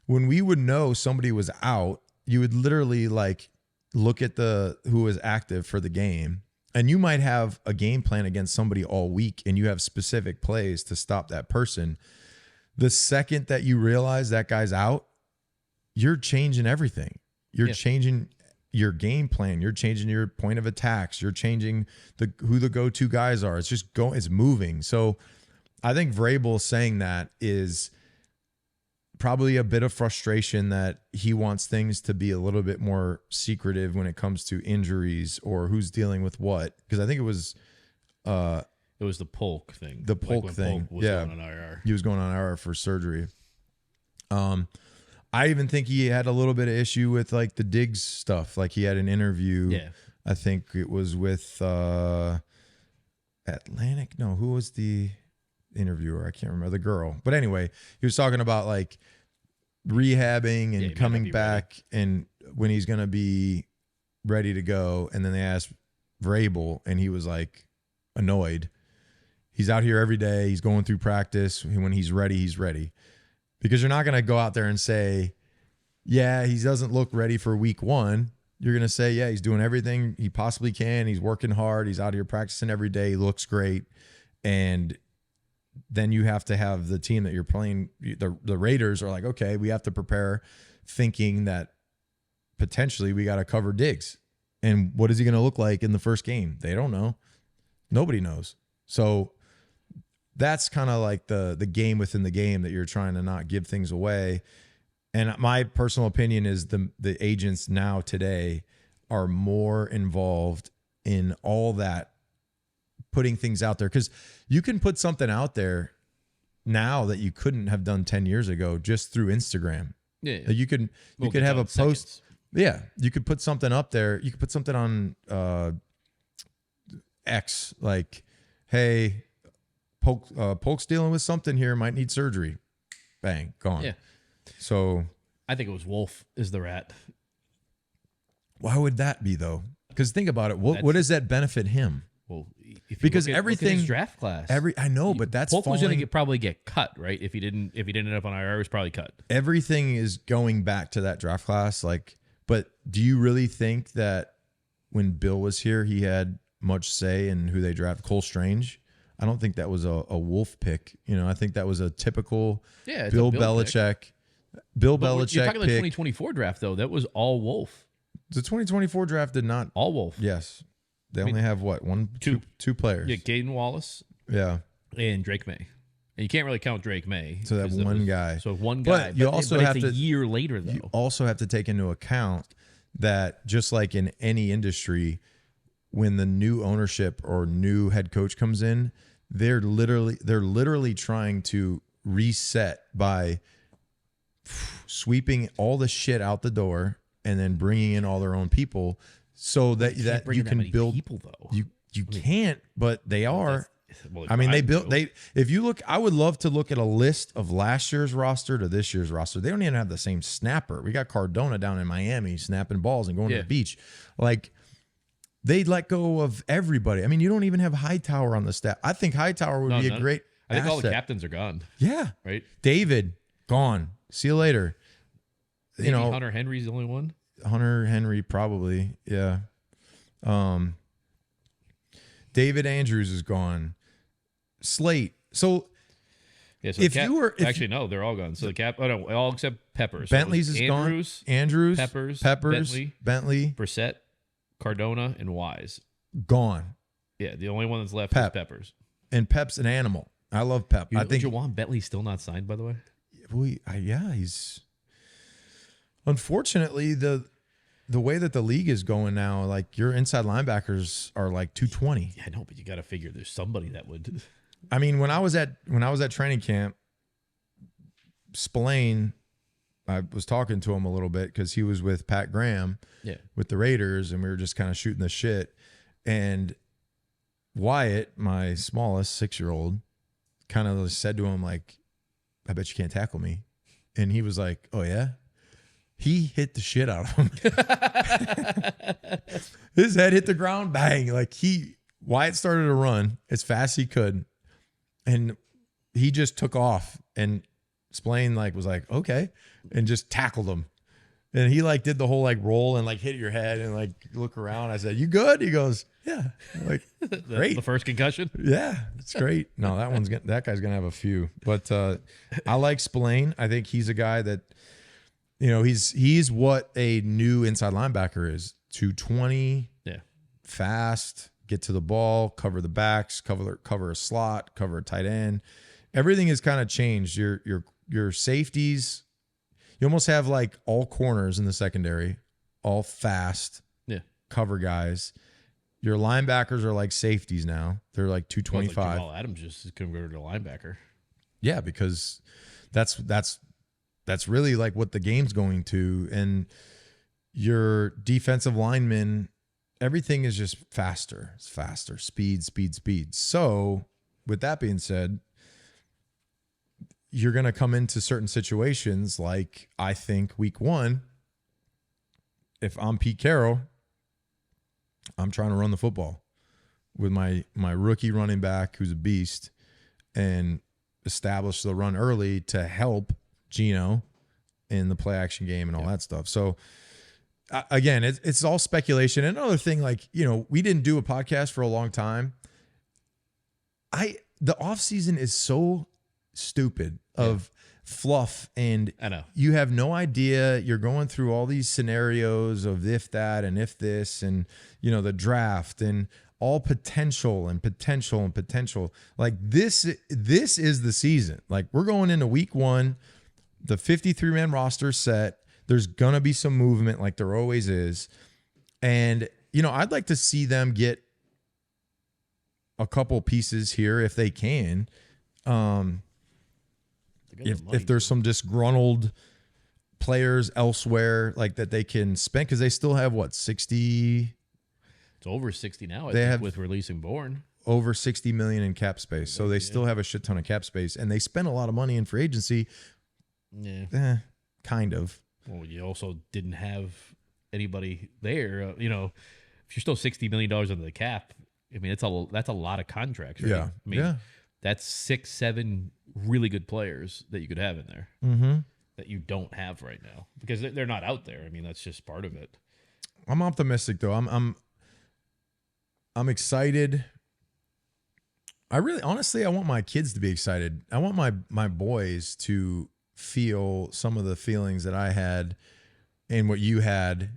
Speaker 2: When we would know somebody was out, you would literally like look at who was active for the game, and you might have a game plan against somebody all week, and you have specific plays to stop that person. The second that you realize that guy's out, you're changing everything. You're changing your game plan. You're changing your point of attacks. You're changing who the go-to guys are. It's just it's moving. So I think Vrabel saying that is probably a bit of frustration that he wants things to be a little bit more secretive when it comes to injuries or who's dealing with what. Because I think it was
Speaker 1: the Polk thing.
Speaker 2: The Polk thing.
Speaker 1: Polk was going on IR.
Speaker 2: He was going on IR for surgery. I even think he had a little bit of issue with like the Diggs stuff. Like he had an interview.
Speaker 1: Yeah.
Speaker 2: I think it was with Atlantic. No, who was the interviewer? I can't remember, the girl. But anyway, he was talking about like rehabbing and coming back and when he's going to be ready to go. And then they asked Vrabel and he was like annoyed. He's out here every day. He's going through practice. When he's ready, he's ready. Because you're not going to go out there and say, yeah, he doesn't look ready for week 1. You're going to say, yeah, he's doing everything he possibly can. He's working hard. He's out here practicing every day. He looks great. And then you have to have the team that you're playing. The Raiders are like, okay, we have to prepare thinking that potentially we got to cover Diggs. And what is he going to look like in the first game? They don't know. Nobody knows. So that's kind of like the game within the game that you're trying to not give things away. And my personal opinion is the agents now today are more involved in all that, putting things out there. Because you can put something out there now that you couldn't have done 10 years ago just through Instagram.
Speaker 1: Yeah.
Speaker 2: Like you could have a post.
Speaker 1: Seconds.
Speaker 2: Yeah. You could put something up there. You could put something on X like, hey, Polk's dealing with something here, might need surgery. Bang, gone.
Speaker 1: Yeah.
Speaker 2: So
Speaker 1: I think it was Wolf is the rat.
Speaker 2: Why would that be though? Because think about it. What does that benefit him?
Speaker 1: Well,
Speaker 2: because
Speaker 1: look at
Speaker 2: everything
Speaker 1: his draft class.
Speaker 2: I know, but that's
Speaker 1: Polk was going to probably get cut, right? If he didn't end up on IR, he was probably cut.
Speaker 2: Everything is going back to that draft class. Like, but do you really think that when Bill was here, he had much say in who they draft? Cole Strange. I don't think that was a Wolf pick. I think that was a typical Bill Belichick. Pick. Bill Belichick.
Speaker 1: You're talking about the 2024 draft, though. That was all Wolf.
Speaker 2: The 2024 draft did not
Speaker 1: all Wolf.
Speaker 2: Yes, they only have what two players.
Speaker 1: Yeah, Gaden Wallace.
Speaker 2: Yeah,
Speaker 1: and Drake May. And you can't really count Drake May.
Speaker 2: So that one guy.
Speaker 1: So one guy.
Speaker 2: But you also have
Speaker 1: it's
Speaker 2: to
Speaker 1: a year later, though.
Speaker 2: You also have to take into account that just like in any industry, when the new ownership or new head coach comes in, they're literally trying to reset by sweeping all the shit out the door and then bringing in all their own people so that you can build
Speaker 1: people though.
Speaker 2: You can't, but they are. I mean, if you look, I would love to look at a list of last year's roster to this year's roster. They don't even have the same snapper. We got Cardona down in Miami snapping balls and going to the beach. Like, they let go of everybody. I mean, you don't even have Hightower on the staff. I think Hightower would be a great
Speaker 1: I think
Speaker 2: asset.
Speaker 1: all the captains are gone.
Speaker 2: Yeah.
Speaker 1: Right?
Speaker 2: David, gone. See you later.
Speaker 1: Maybe Hunter Henry's the only one.
Speaker 2: Hunter Henry, probably. Yeah. David Andrews is gone. Slate. So
Speaker 1: if you were no, they're all gone. So the cap all except Peppers.
Speaker 2: Bentley's is gone. Andrews,
Speaker 1: Peppers,
Speaker 2: Bentley,
Speaker 1: Brissett, Cardona, and Wise.
Speaker 2: Gone.
Speaker 1: Yeah, the only one that's left is Peppers.
Speaker 2: And Pep's an animal. I love Pep. I think
Speaker 1: Jawan Bentley's still not signed, by the way.
Speaker 2: he's unfortunately the way that the league is going now, like your inside linebackers are like 220.
Speaker 1: Yeah, I know, but you got to figure there's somebody that would.
Speaker 2: I mean, when I was at training camp, Spillane, I was talking to him a little bit because he was with Pat Graham with the Raiders, and we were just kind of shooting the shit. And Wyatt, my smallest 6-year-old, kind of said to him, like, I bet you can't tackle me. And he was like, oh, yeah? He hit the shit out of him. His head hit the ground, bang. Like Wyatt started to run as fast as he could. And he just took off, and Splain was like, okay, and just tackled him. And he did the whole roll and hit your head and look around. I said, you good? He goes, yeah. I'm like, great.
Speaker 1: The first concussion?
Speaker 2: Yeah, it's great. No, that guy's gonna have a few. But I like Spillane. I think he's a guy that, he's what a new inside linebacker is. 220, fast, get to the ball, cover the backs, cover a slot, cover a tight end. Everything has kind of changed. Your safeties, you almost have all corners in the secondary, all fast, cover guys. Your linebackers are like safeties now. They're 225.
Speaker 1: Jamal Adams just is converted to linebacker.
Speaker 2: Yeah, because that's really what the game's going to. And your defensive linemen, everything is just faster. It's faster. Speed. So with that being said, you're going to come into certain situations I think week 1, if I'm Pete Carroll, I'm trying to run the football with my rookie running back who's a beast and establish the run early to help Geno in the play action game and all that stuff. So again, it's all speculation. Another thing, we didn't do a podcast for a long time. The offseason is so stupid of fluff, and
Speaker 1: I know
Speaker 2: you have no idea. You're going through all these scenarios of if that and if this, and the draft and all potential. This is the season. We're going into week 1, the 53-man roster set. There's gonna be some movement like there always is, and I'd like to see them get a couple pieces here if they can. If there's some disgruntled players elsewhere that they can spend, because they still have 60.
Speaker 1: It's over 60 now.
Speaker 2: They have
Speaker 1: with releasing Bourne
Speaker 2: over $60 million in cap space, so they still have a shit ton of cap space, and they spend a lot of money in free agency.
Speaker 1: Yeah,
Speaker 2: kind of.
Speaker 1: Well, you also didn't have anybody there. If you're still $60 million under the cap, I mean, that's a lot of contracts. Right?
Speaker 2: Yeah,
Speaker 1: I mean, that's 6-7 really good players that you could have in there that you don't have right now because they're not out there. I mean, that's just part of it.
Speaker 2: I'm optimistic though. I'm excited. I want my kids to be excited. I want my boys to feel some of the feelings that I had and what you had.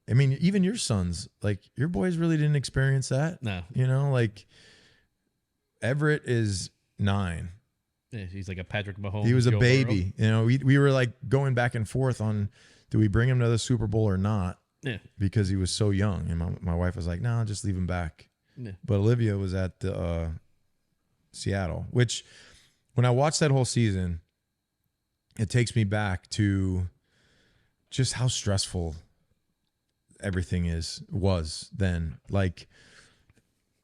Speaker 2: I mean, even your sons, your boys really didn't experience that.
Speaker 1: No.
Speaker 2: Everett is 9.
Speaker 1: Yeah, he's like a Patrick Mahomes.
Speaker 2: He was a
Speaker 1: Joe
Speaker 2: baby.
Speaker 1: Burrow.
Speaker 2: We were going back and forth on, do we bring him to the Super Bowl or not?
Speaker 1: Yeah.
Speaker 2: Because he was so young. And my wife was like, no, just leave him back.
Speaker 1: Yeah.
Speaker 2: But Olivia was at Seattle, which when I watched that whole season, it takes me back to just how stressful everything was then.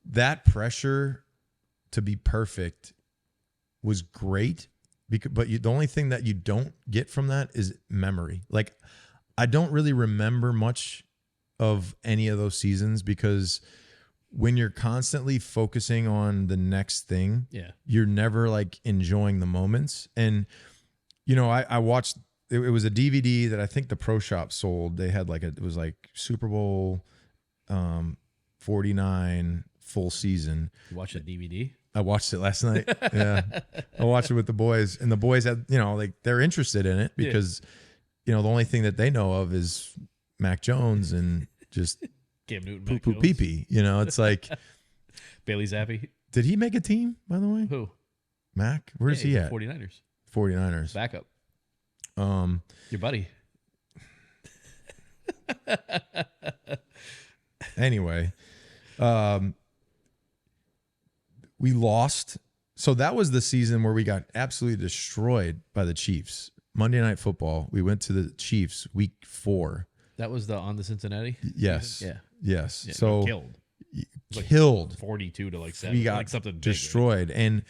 Speaker 2: That pressure to be perfect was great, but the only thing that you don't get from that is memory. I don't really remember much of any of those seasons because when you're constantly focusing on the next thing, you're never enjoying the moments. And I watched. It was a DVD that I think the Pro Shop sold. They had it was Super Bowl 49 full season.
Speaker 1: You watched a DVD?
Speaker 2: I watched it last night. Yeah. I watched it with the boys, and the boys had, they're interested in it because, the only thing that they know of is Mac Jones and just
Speaker 1: Cam Newton,
Speaker 2: poo poo pee pee. It's
Speaker 1: Bailey Zappi.
Speaker 2: Did he make a team, by the way?
Speaker 1: Who?
Speaker 2: Mac? Where's he at?
Speaker 1: 49ers.
Speaker 2: 49ers.
Speaker 1: Backup. Your buddy.
Speaker 2: Anyway, we lost. So that was the season where we got absolutely destroyed by the Chiefs. Monday Night Football. We went to the Chiefs week 4.
Speaker 1: That was on the Cincinnati?
Speaker 2: Yes.
Speaker 1: Yeah.
Speaker 2: Yes.
Speaker 1: Yeah,
Speaker 2: so
Speaker 1: killed.
Speaker 2: Killed.
Speaker 1: 42 to 7.
Speaker 2: We got
Speaker 1: something big,
Speaker 2: destroyed. And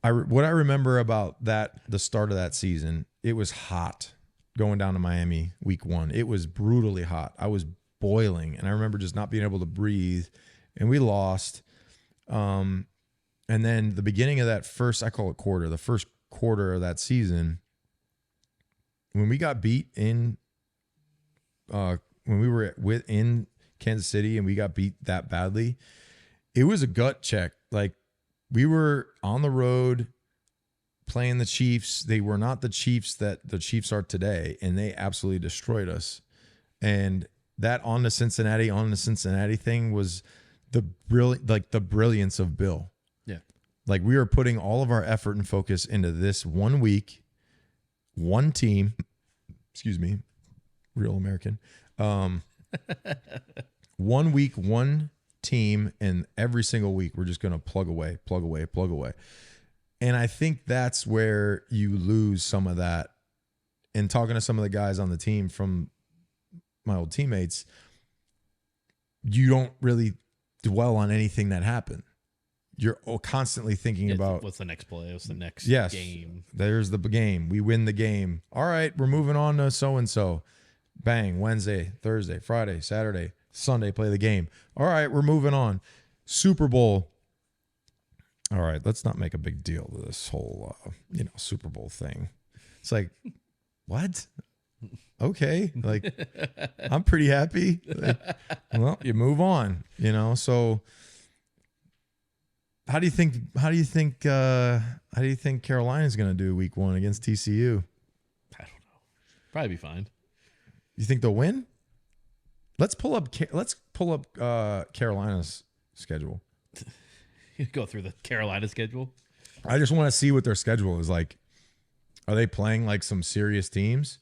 Speaker 2: what I remember about the start of that season, it was hot going down to Miami week 1. It was brutally hot. I was boiling, and I remember just not being able to breathe, and we lost. And then the beginning of that first, I call it quarter, the first quarter of that season, when we got beat in, when we were in Kansas City and we got beat that badly, it was a gut check. Like, we were on the road playing the Chiefs. They were not the Chiefs that the Chiefs are today, and they absolutely destroyed us. And that on the Cincinnati thing was the brilliance of Bill.
Speaker 1: Yeah.
Speaker 2: Like, we were putting all of our effort and focus into this 1 week, one team, excuse me, real American, 1 week, one team, and every single week we're just going to plug away. And I think that's where you lose some of that. And talking to some of the guys on the team from my old teammates, you don't really dwell on anything that happened. You're constantly thinking about
Speaker 1: what's the next play, what's the next game.
Speaker 2: There's the game. We win the game. All right, we're moving on to so-and-so. Bang, Wednesday, Thursday, Friday, Saturday, Sunday, play the game. All right, we're moving on. Super Bowl. All right, let's not make a big deal of this whole Super Bowl thing. It's like, what? Okay, like, I'm pretty happy. Like, well, you move on, so how do you think Carolina's going to do week 1 against TCU?
Speaker 1: I don't know. Probably be fine.
Speaker 2: You think they'll win? Let's pull up Carolina's schedule.
Speaker 1: You go through the Carolina schedule.
Speaker 2: I just want to see what their schedule is like. Are they playing like some serious teams?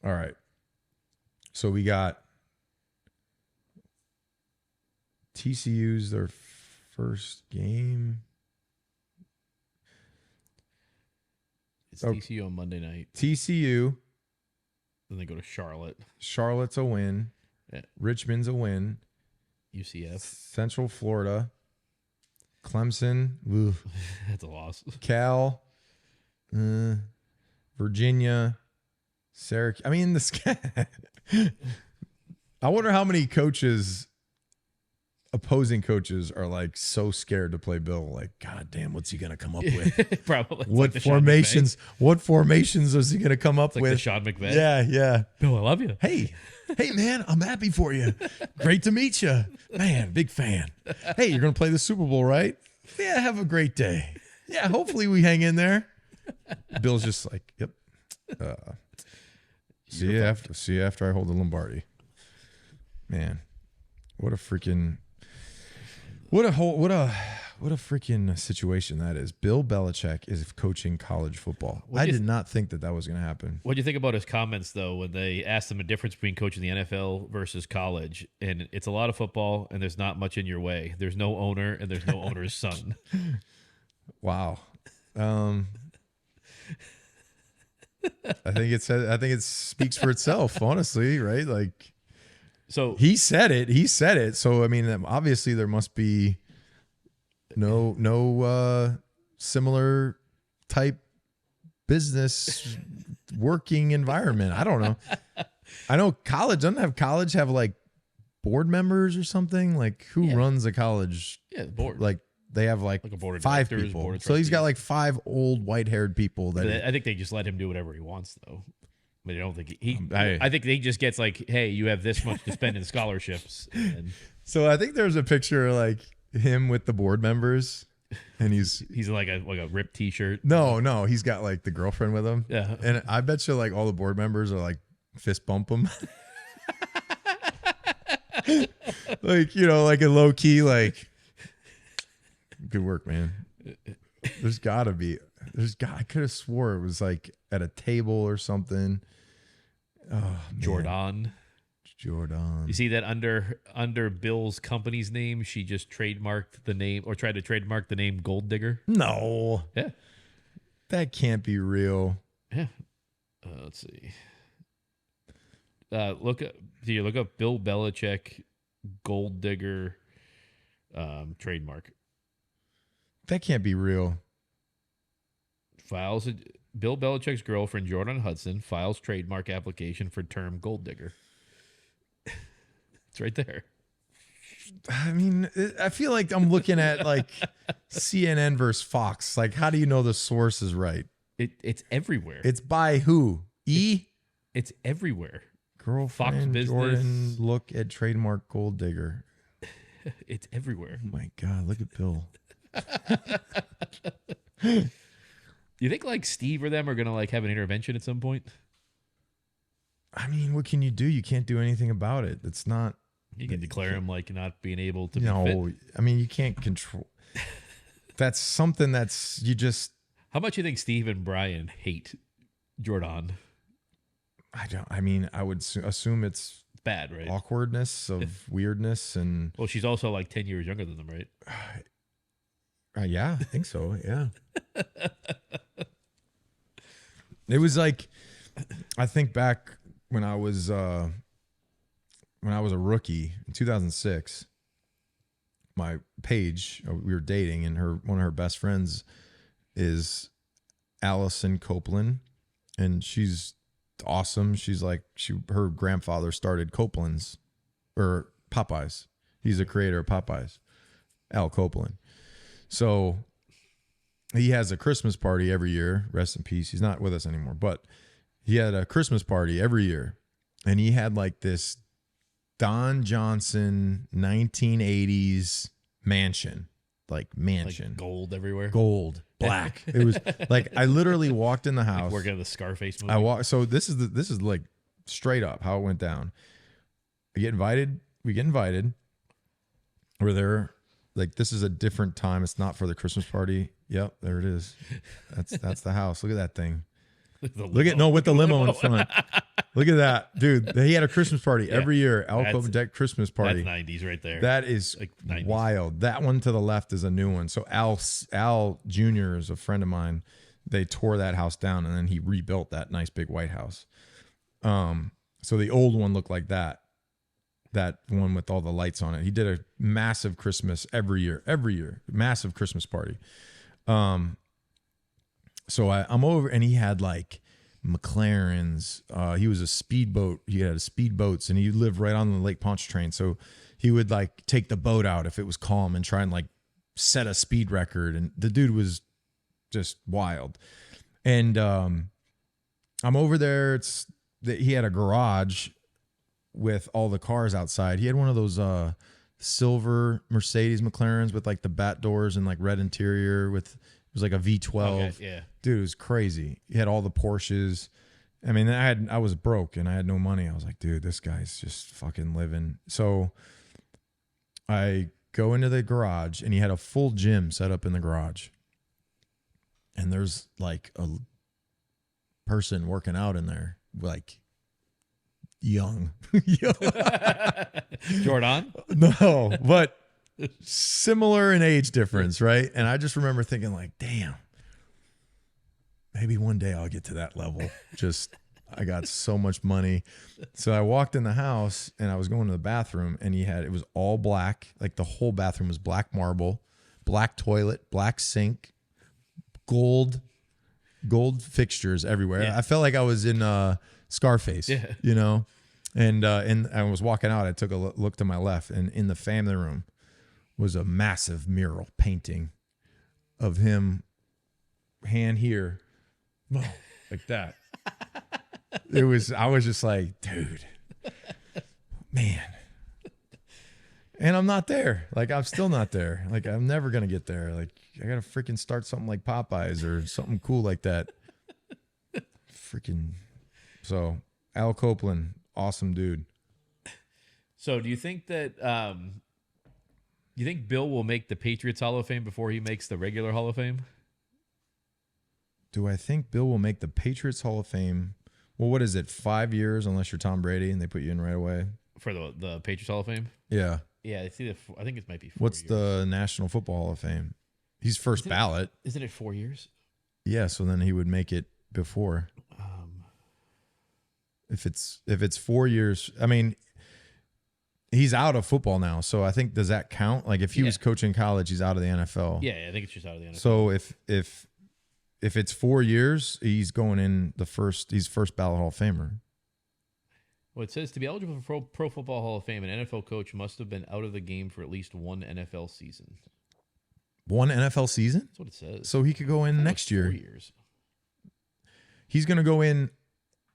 Speaker 2: All right. So we got TCU's their first game.
Speaker 1: It's TCU on Monday night.
Speaker 2: TCU.
Speaker 1: Then they go to Charlotte.
Speaker 2: Charlotte's a win.
Speaker 1: Yeah.
Speaker 2: Richmond's a win.
Speaker 1: UCF.
Speaker 2: Central Florida. Clemson. Ugh.
Speaker 1: That's a loss.
Speaker 2: Cal. Virginia. Syracuse. I mean, I wonder how many opposing coaches are like so scared to play Bill. Like, God damn, what's he gonna come up with?
Speaker 1: Probably.
Speaker 2: What formations? What formations is he gonna come up
Speaker 1: with?
Speaker 2: The
Speaker 1: Sean McVay.
Speaker 2: Yeah.
Speaker 1: Bill, I love you.
Speaker 2: Hey, man, I'm happy for you. Great to meet you, man. Big fan. Hey, you're gonna play the Super Bowl, right? Yeah. Have a great day. Yeah. Hopefully we hang in there. Bill's just like, yep. See you after I hold the Lombardi. Man, what a freaking situation that is. Bill Belichick is coaching college football. I did not think that was going to happen.
Speaker 1: What do you think about his comments though when they asked him the difference between coaching the NFL versus college? And it's a lot of football, and there's not much in your way. There's no owner, and there's no owner's son.
Speaker 2: Wow. I think it speaks for itself, honestly, right? Like, so he said it. So I mean, obviously there must be no similar type business working environment. I don't know. I know college have like board members or something. Like, who runs a college?
Speaker 1: Yeah, the board.
Speaker 2: Like, they have like
Speaker 1: a board of
Speaker 2: 5
Speaker 1: directors,
Speaker 2: people.
Speaker 1: board of
Speaker 2: So he's got
Speaker 1: trustees.
Speaker 2: like 5 old white-haired people.
Speaker 1: I think they just let him do whatever he wants, though. But I don't think I think he just gets like, hey, you have this much to spend in scholarships. And
Speaker 2: so I think there's a picture of like him with the board members, and he's
Speaker 1: like a ripped T-shirt.
Speaker 2: No, he's got like the girlfriend with him.
Speaker 1: Yeah,
Speaker 2: and I bet you like all the board members are like fist bump him. Like, like a low key, like, good work, man. There's gotta be. I could have swore it was like at a table or something. Oh, man.
Speaker 1: Jordan.
Speaker 2: Jordan.
Speaker 1: You see that under Bill's company's name, she just trademarked the name or tried to trademark the name Gold Digger.
Speaker 2: No.
Speaker 1: Yeah.
Speaker 2: That can't be real.
Speaker 1: Yeah. Let's see. Look up Bill Belichick Gold Digger trademark.
Speaker 2: That can't be real.
Speaker 1: Bill Belichick's girlfriend Jordan Hudson files trademark application for term Gold Digger. It's right there.
Speaker 2: I mean, I feel like I'm looking at like CNN versus Fox. Like, how do you know the source is right?
Speaker 1: It's everywhere.
Speaker 2: It's by who?
Speaker 1: It's everywhere.
Speaker 2: Girlfriend
Speaker 1: Fox Business.
Speaker 2: Jordan, look at trademark Gold Digger.
Speaker 1: It's everywhere.
Speaker 2: Oh my God, look at Bill.
Speaker 1: You think like Steve or them are gonna like have an intervention at some point?
Speaker 2: I mean, what can you do? You can't do anything about it. It's not.
Speaker 1: You can declare him like not being able to.
Speaker 2: No,
Speaker 1: be fit.
Speaker 2: I mean you can't control. That's something that's you just.
Speaker 1: How much do you think Steve and Brien hate Jordan?
Speaker 2: I don't. I mean, I would assume it's
Speaker 1: bad, right?
Speaker 2: Awkwardness of weirdness and.
Speaker 1: Well, she's also like 10 years younger than them, right?
Speaker 2: Yeah, I think so. Yeah. It was like, I think back when I was a rookie in 2006. My Paige, we were dating, and one of her best friends is Allison Copeland, and she's awesome. She's like her grandfather started Copeland's or Popeyes. He's the creator of Popeyes, Al Copeland. So he has a Christmas party every year. Rest in peace. He's not with us anymore, but he had a Christmas party every year, and he had like this Don Johnson 1980s mansion, like
Speaker 1: gold everywhere,
Speaker 2: gold, black. It was like I literally walked in the house,
Speaker 1: like working at the Scarface movie.
Speaker 2: I walk. So this is like straight up how it went down. We get invited. We're there. Like, this is a different time. It's not for the Christmas party. Yep, there it is. That's the house. Look at that thing. With the limo in front. Look at that, dude. He had a Christmas party every year. Al Copeland Christmas party.
Speaker 1: That's 90s right there.
Speaker 2: That is like wild. That one to the left is a new one. So Al Jr. is a friend of mine. They tore that house down, and then he rebuilt that nice big white house. So the old one looked like that one with all the lights on it. He did a massive Christmas every year, massive Christmas party. So I'm over, and he had like McLarens. He was a speedboat. He had speedboats, and he lived right on the Lake Pontchartrain. So he would like take the boat out if it was calm and try and like set a speed record. And the dude was just wild. And I'm over there. He had a garage with all the cars outside. He had one of those silver Mercedes McLarens with like the bat doors and like red interior with, it was like a V12.
Speaker 1: Okay, yeah.
Speaker 2: Dude, it was crazy. He had all the Porsches. I mean, I was broke and I had no money. I was like, dude, this guy's just fucking living. So I go into the garage, and he had a full gym set up in the garage. And there's like a person working out in there, like young.
Speaker 1: Jordan?
Speaker 2: No, but similar in age difference, right? And I just remember thinking like, damn, maybe one day I'll get to that level. Just, I got so much money. So I walked in the house, and I was going to the bathroom, and it was all black. Like the whole bathroom was black marble, black toilet, black sink, gold fixtures everywhere. Yeah. I felt like I was in Scarface, you know? And I was walking out. I took a look to my left, and in the family room was a massive mural painting of him, hand here, like that. I was just like, dude, man. And I'm not there. Like, I'm still not there. Like, I'm never going to get there. Like, I got to freaking start something like Popeyes or something cool like that. So Al Copeland, awesome dude.
Speaker 1: So do you think that you think Bill will make the Patriots Hall of Fame before he makes the regular Hall of Fame?
Speaker 2: do I think Bill will make the Patriots Hall of Fame? Well, what is it? 5 years, unless you're Tom Brady and they put you in right away.
Speaker 1: For the Patriots Hall of Fame?
Speaker 2: Yeah.
Speaker 1: Yeah, it's either, I think it might be 4
Speaker 2: What's
Speaker 1: years.
Speaker 2: the National Football Hall of Fame? He's first ballot.
Speaker 1: Isn't it 4 years?
Speaker 2: Yeah, so then he would make it before. If it's 4 years, I mean, he's out of football now. So I think, does that count? Like if he was coaching college, he's out of the NFL.
Speaker 1: Yeah, I think it's just out of the NFL.
Speaker 2: So if it's 4 years, he's going in he's first ballot Hall of Famer.
Speaker 1: Well, it says to be eligible for Pro Football Hall of Fame, an NFL coach must have been out of the game for at least one NFL season.
Speaker 2: One NFL season?
Speaker 1: That's what it says.
Speaker 2: So he could go in next year.
Speaker 1: 4 years.
Speaker 2: He's going to go in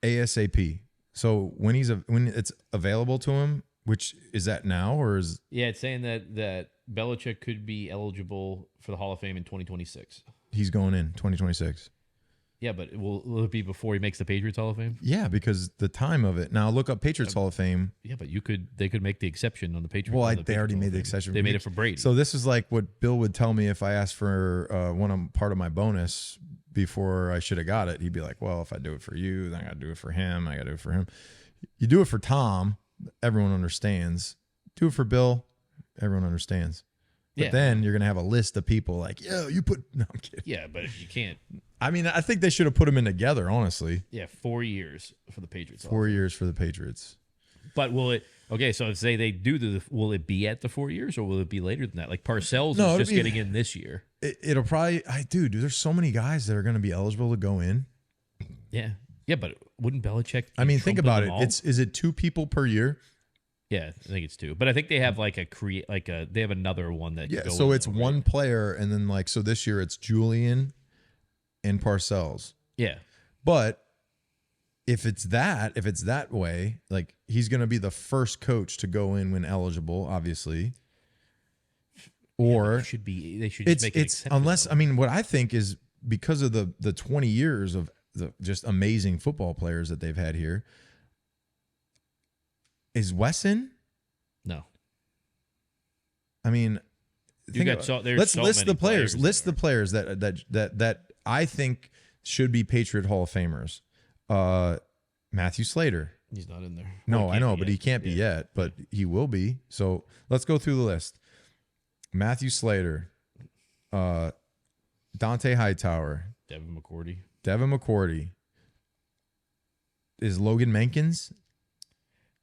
Speaker 2: ASAP. So when it's available to him, which is that now or is?
Speaker 1: Yeah, it's saying that Belichick could be eligible for the Hall of Fame in 2026.
Speaker 2: He's going in 2026.
Speaker 1: Yeah, but will it be before he makes the Patriots Hall of Fame?
Speaker 2: Yeah, because the time of it. Now look up Patriots Hall of Fame.
Speaker 1: Yeah, but they could make the exception on the Patriots.
Speaker 2: Well, they already made the exception.
Speaker 1: They made it for Brady.
Speaker 2: So this is like what Bill would tell me if I asked for part of my bonus before I should have got it. He'd be like, "Well, if I do it for you, then I got to do it for him. I got to do it for him." You do it for Tom, everyone understands. Do it for Bill, everyone understands. But then you're gonna have a list of people like, "Yo, you put." No, I'm kidding.
Speaker 1: Yeah, but you can't.
Speaker 2: I mean, I think they should have put them in together, honestly.
Speaker 1: Yeah, 4 years for the Patriots.
Speaker 2: 4 years for the Patriots.
Speaker 1: But will it? Okay, so say they do will it be at the 4 years or will it be later than that? Like Parcells is just getting in this year.
Speaker 2: It'll probably. Dude, there's so many guys that are going to be eligible to go in.
Speaker 1: Yeah, but wouldn't Belichick?
Speaker 2: I mean, think about it. Is it 2 people per year?
Speaker 1: Yeah, I think it's 2. But I think they have they have another one that.
Speaker 2: Yeah, so it's one player, and then so this year it's Julian and Parcells.
Speaker 1: Yeah,
Speaker 2: but if it's that way, like he's going to be the first coach to go in when eligible, obviously. Or
Speaker 1: they should just make it
Speaker 2: unless, I mean, what I think is because of the 20 years of the just amazing football players that they've had here. Is Wes in?
Speaker 1: No.
Speaker 2: I mean, let's list the players. List the players that I think should be Patriot Hall of Famers. Matthew Slater.
Speaker 1: He's not in there.
Speaker 2: No, I know, but he can't be yet, but he will be. So let's go through the list. Matthew Slater, Dante Hightower,
Speaker 1: Devin
Speaker 2: McCourty. Is Logan Menkins?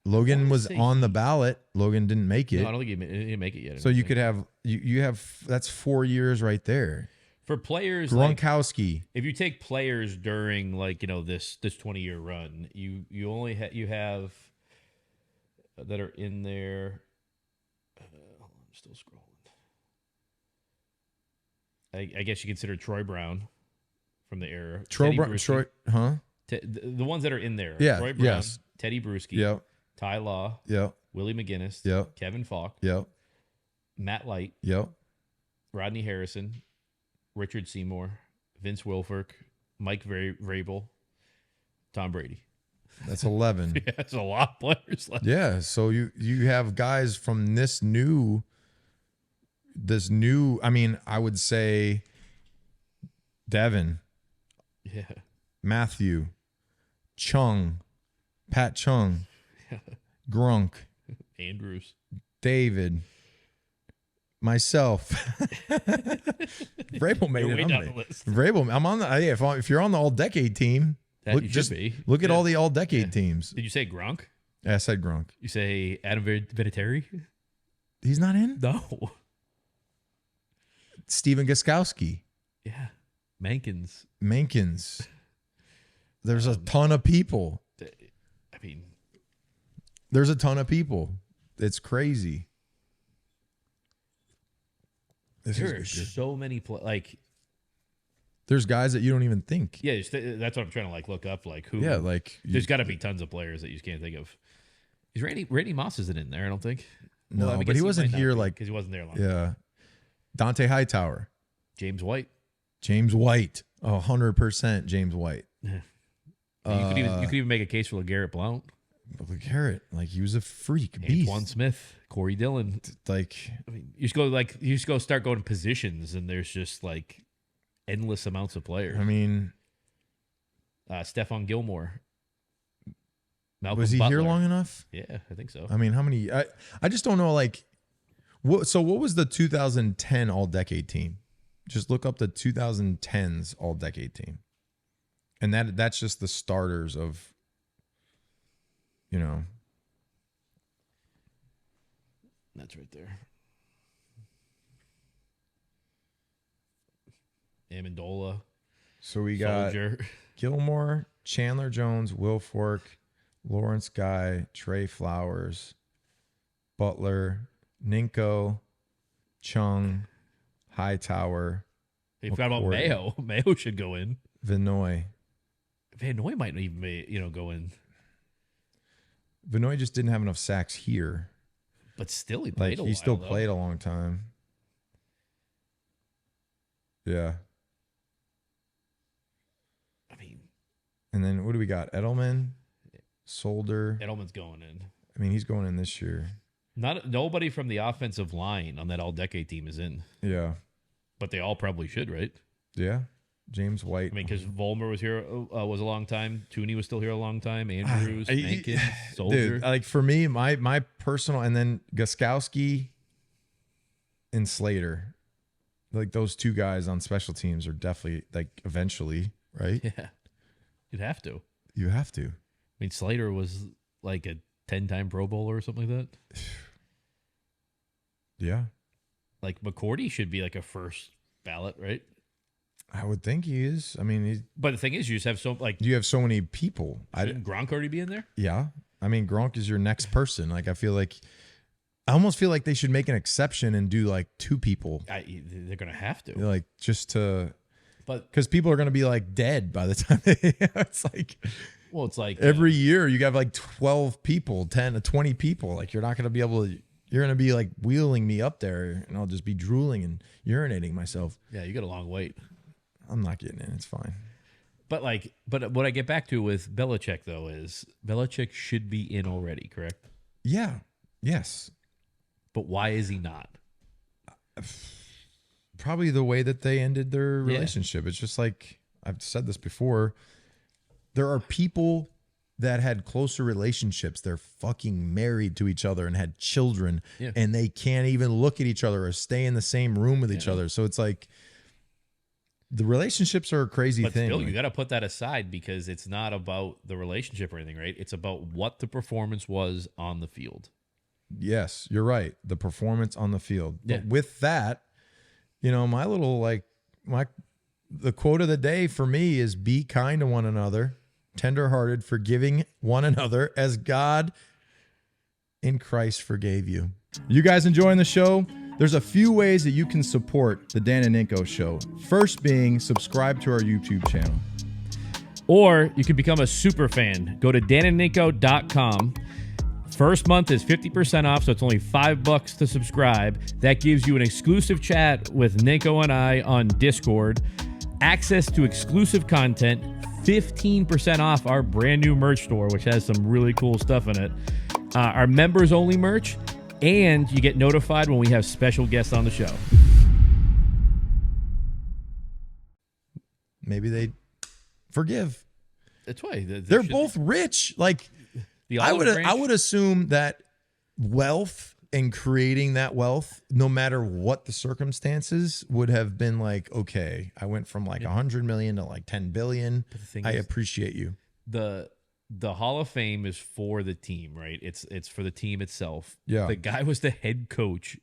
Speaker 2: Logan was on the ballot. Logan didn't make it.
Speaker 1: No, I don't think he didn't make it yet.
Speaker 2: So you could have you have that's 4 years right there.
Speaker 1: For players,
Speaker 2: Gronkowski.
Speaker 1: If you take players during this 20-year run, you only have that are in there. Hold on, I'm still scrolling. I guess you consider Troy Brown from the era.
Speaker 2: Troy, huh?
Speaker 1: The ones that are in there.
Speaker 2: Yeah.
Speaker 1: Troy Brown,
Speaker 2: Yes.
Speaker 1: Teddy Bruschi.
Speaker 2: Yep.
Speaker 1: Ty Law.
Speaker 2: Yep.
Speaker 1: Willie McGinnis.
Speaker 2: Yep.
Speaker 1: Kevin Falk.
Speaker 2: Yep.
Speaker 1: Matt Light.
Speaker 2: Yep.
Speaker 1: Rodney Harrison. Richard Seymour. Vince Wilfork. Mike Vrabel. Tom Brady.
Speaker 2: That's 11.
Speaker 1: Yeah, that's a lot of players left.
Speaker 2: Yeah, so you have guys from this new I mean, I would say Devin.
Speaker 1: Yeah.
Speaker 2: Matthew. Chung. Pat Chung. Grunk.
Speaker 1: Andrews.
Speaker 2: David. Myself. Vrabel made it.
Speaker 1: Down the list.
Speaker 2: Vrabel, I'm on the. If you're on the all-decade team, look at all the all-decade teams.
Speaker 1: Did you say Gronk?
Speaker 2: Yeah, I said Gronk.
Speaker 1: You say Adam Vinatieri?
Speaker 2: He's not in?
Speaker 1: No.
Speaker 2: Steven Gostkowski.
Speaker 1: Yeah. Mankins.
Speaker 2: There's a ton of people.
Speaker 1: I mean,
Speaker 2: there's a ton of people. It's crazy.
Speaker 1: There are so many
Speaker 2: there's guys that you don't even think.
Speaker 1: Yeah, that's what I'm trying to look up. Who?
Speaker 2: Yeah,
Speaker 1: there's got to be tons of players that you just can't think of. Is Randy Moss isn't in there? I don't think.
Speaker 2: No, well, but he wasn't here
Speaker 1: because he wasn't there long.
Speaker 2: Yeah, Dante Hightower,
Speaker 1: James White,
Speaker 2: 100% James White.
Speaker 1: You could even make a case for LeGarrette Blount.
Speaker 2: LeGarrette, he was a freak beast.
Speaker 1: Antoine Smith, Corey Dillon.
Speaker 2: I
Speaker 1: mean, you just go start going positions, and there's just endless amounts of players.
Speaker 2: I mean,
Speaker 1: Stephon Gilmore. Malcolm
Speaker 2: Was he
Speaker 1: Butler.
Speaker 2: here long enough?
Speaker 1: Yeah, I think so.
Speaker 2: I mean, how many? I just don't know. Like, what was the 2010 All-Decade team? Just look up the 2010s All-Decade team, and that's just the starters of, you know.
Speaker 1: That's right there. Amendola.
Speaker 2: So we got
Speaker 1: Soldier.
Speaker 2: Gilmore, Chandler Jones, Will Fork, Lawrence Guy, Trey Flowers, Butler, Ninko, Chung, Hightower.
Speaker 1: Hey, you forgot about
Speaker 2: McCourty,
Speaker 1: Mayo. Mayo should go in.
Speaker 2: Vinoy.
Speaker 1: Vanoy might even go in.
Speaker 2: Vinoy just didn't have enough sacks here.
Speaker 1: But still, he played
Speaker 2: Like,
Speaker 1: a
Speaker 2: he
Speaker 1: while,
Speaker 2: still
Speaker 1: though.
Speaker 2: played a long time. Yeah.
Speaker 1: I mean,
Speaker 2: And then what do we got? Edelman, Solder.
Speaker 1: Edelman's going in.
Speaker 2: I mean, he's going in this year.
Speaker 1: Nobody from the offensive line on that all-decade team is in.
Speaker 2: Yeah.
Speaker 1: But they all probably should, right?
Speaker 2: Yeah. James White.
Speaker 1: I mean, because Vollmer was here was a long time. Tooney was still here a long time. Andrews, Hankins, Soldier.
Speaker 2: Dude, like for me, my personal, and then Gostkowski and Slater, like those two guys on special teams are definitely like eventually, right?
Speaker 1: Yeah. You'd have to.
Speaker 2: You have to.
Speaker 1: I mean, Slater was like a 10-time Pro Bowler or something like that.
Speaker 2: Yeah.
Speaker 1: Like McCourty should be like a first ballot, right?
Speaker 2: I would think he is. I mean,
Speaker 1: But the thing is, you just have so like.
Speaker 2: you have so many people.
Speaker 1: Shouldn't Gronk already be in there?
Speaker 2: Yeah. I mean, Gronk is your next person. Like, I almost feel like they should make an exception and do like two people.
Speaker 1: They're gonna have to.
Speaker 2: Like, just to,
Speaker 1: But
Speaker 2: because people are going to be like dead by the time it's like,
Speaker 1: well, it's like
Speaker 2: every year you have like 12 people, 10 to 20 people. Like, you're not going to be able to, you're going to be like wheeling me up there and I'll just be drooling and urinating myself.
Speaker 1: yeah, you got a long wait.
Speaker 2: I'm not getting in. It's fine.
Speaker 1: But what I get back to with Belichick though is Belichick should be in already, correct?
Speaker 2: Yeah. Yes.
Speaker 1: But why is he not?
Speaker 2: Probably the way that they ended their relationship. It's just like, I've said this before. There are people that had closer relationships. They're fucking married to each other and had children, and they can't even look at each other or stay in the same room with each other. So it's like, the relationships are a crazy thing.
Speaker 1: Still, you got to put that aside because it's not about the relationship or anything, right? It's about what the performance was on the field.
Speaker 2: Yes, you're right. The performance on the field.
Speaker 1: Yeah.
Speaker 2: But with that, you know, the quote of the day for me is be kind to one another, tenderhearted, forgiving one another as God in Christ forgave you.
Speaker 3: You guys enjoying the show? There's a few ways that you can support the Dan and Ninko Show. First being subscribe to our YouTube channel.
Speaker 1: Or you can become a super fan. Go to danandninko.com. First month is 50% off, so it's only $5 to subscribe. That gives you an exclusive chat with Ninko and I on Discord, access to exclusive content, 15% off our brand new merch store, which has some really cool stuff in it, our members only merch, and you get notified when we have special guests on the show.
Speaker 2: Maybe they forgive.
Speaker 1: That's why
Speaker 2: They're both rich. Like, I would assume that wealth and creating that wealth, no matter what the circumstances, would have been like, okay, I went from like 100 million to like 10 billion. I appreciate you.
Speaker 1: The Hall of Fame is for the team, right? It's for the team itself.
Speaker 2: Yeah.
Speaker 1: The guy was the head coach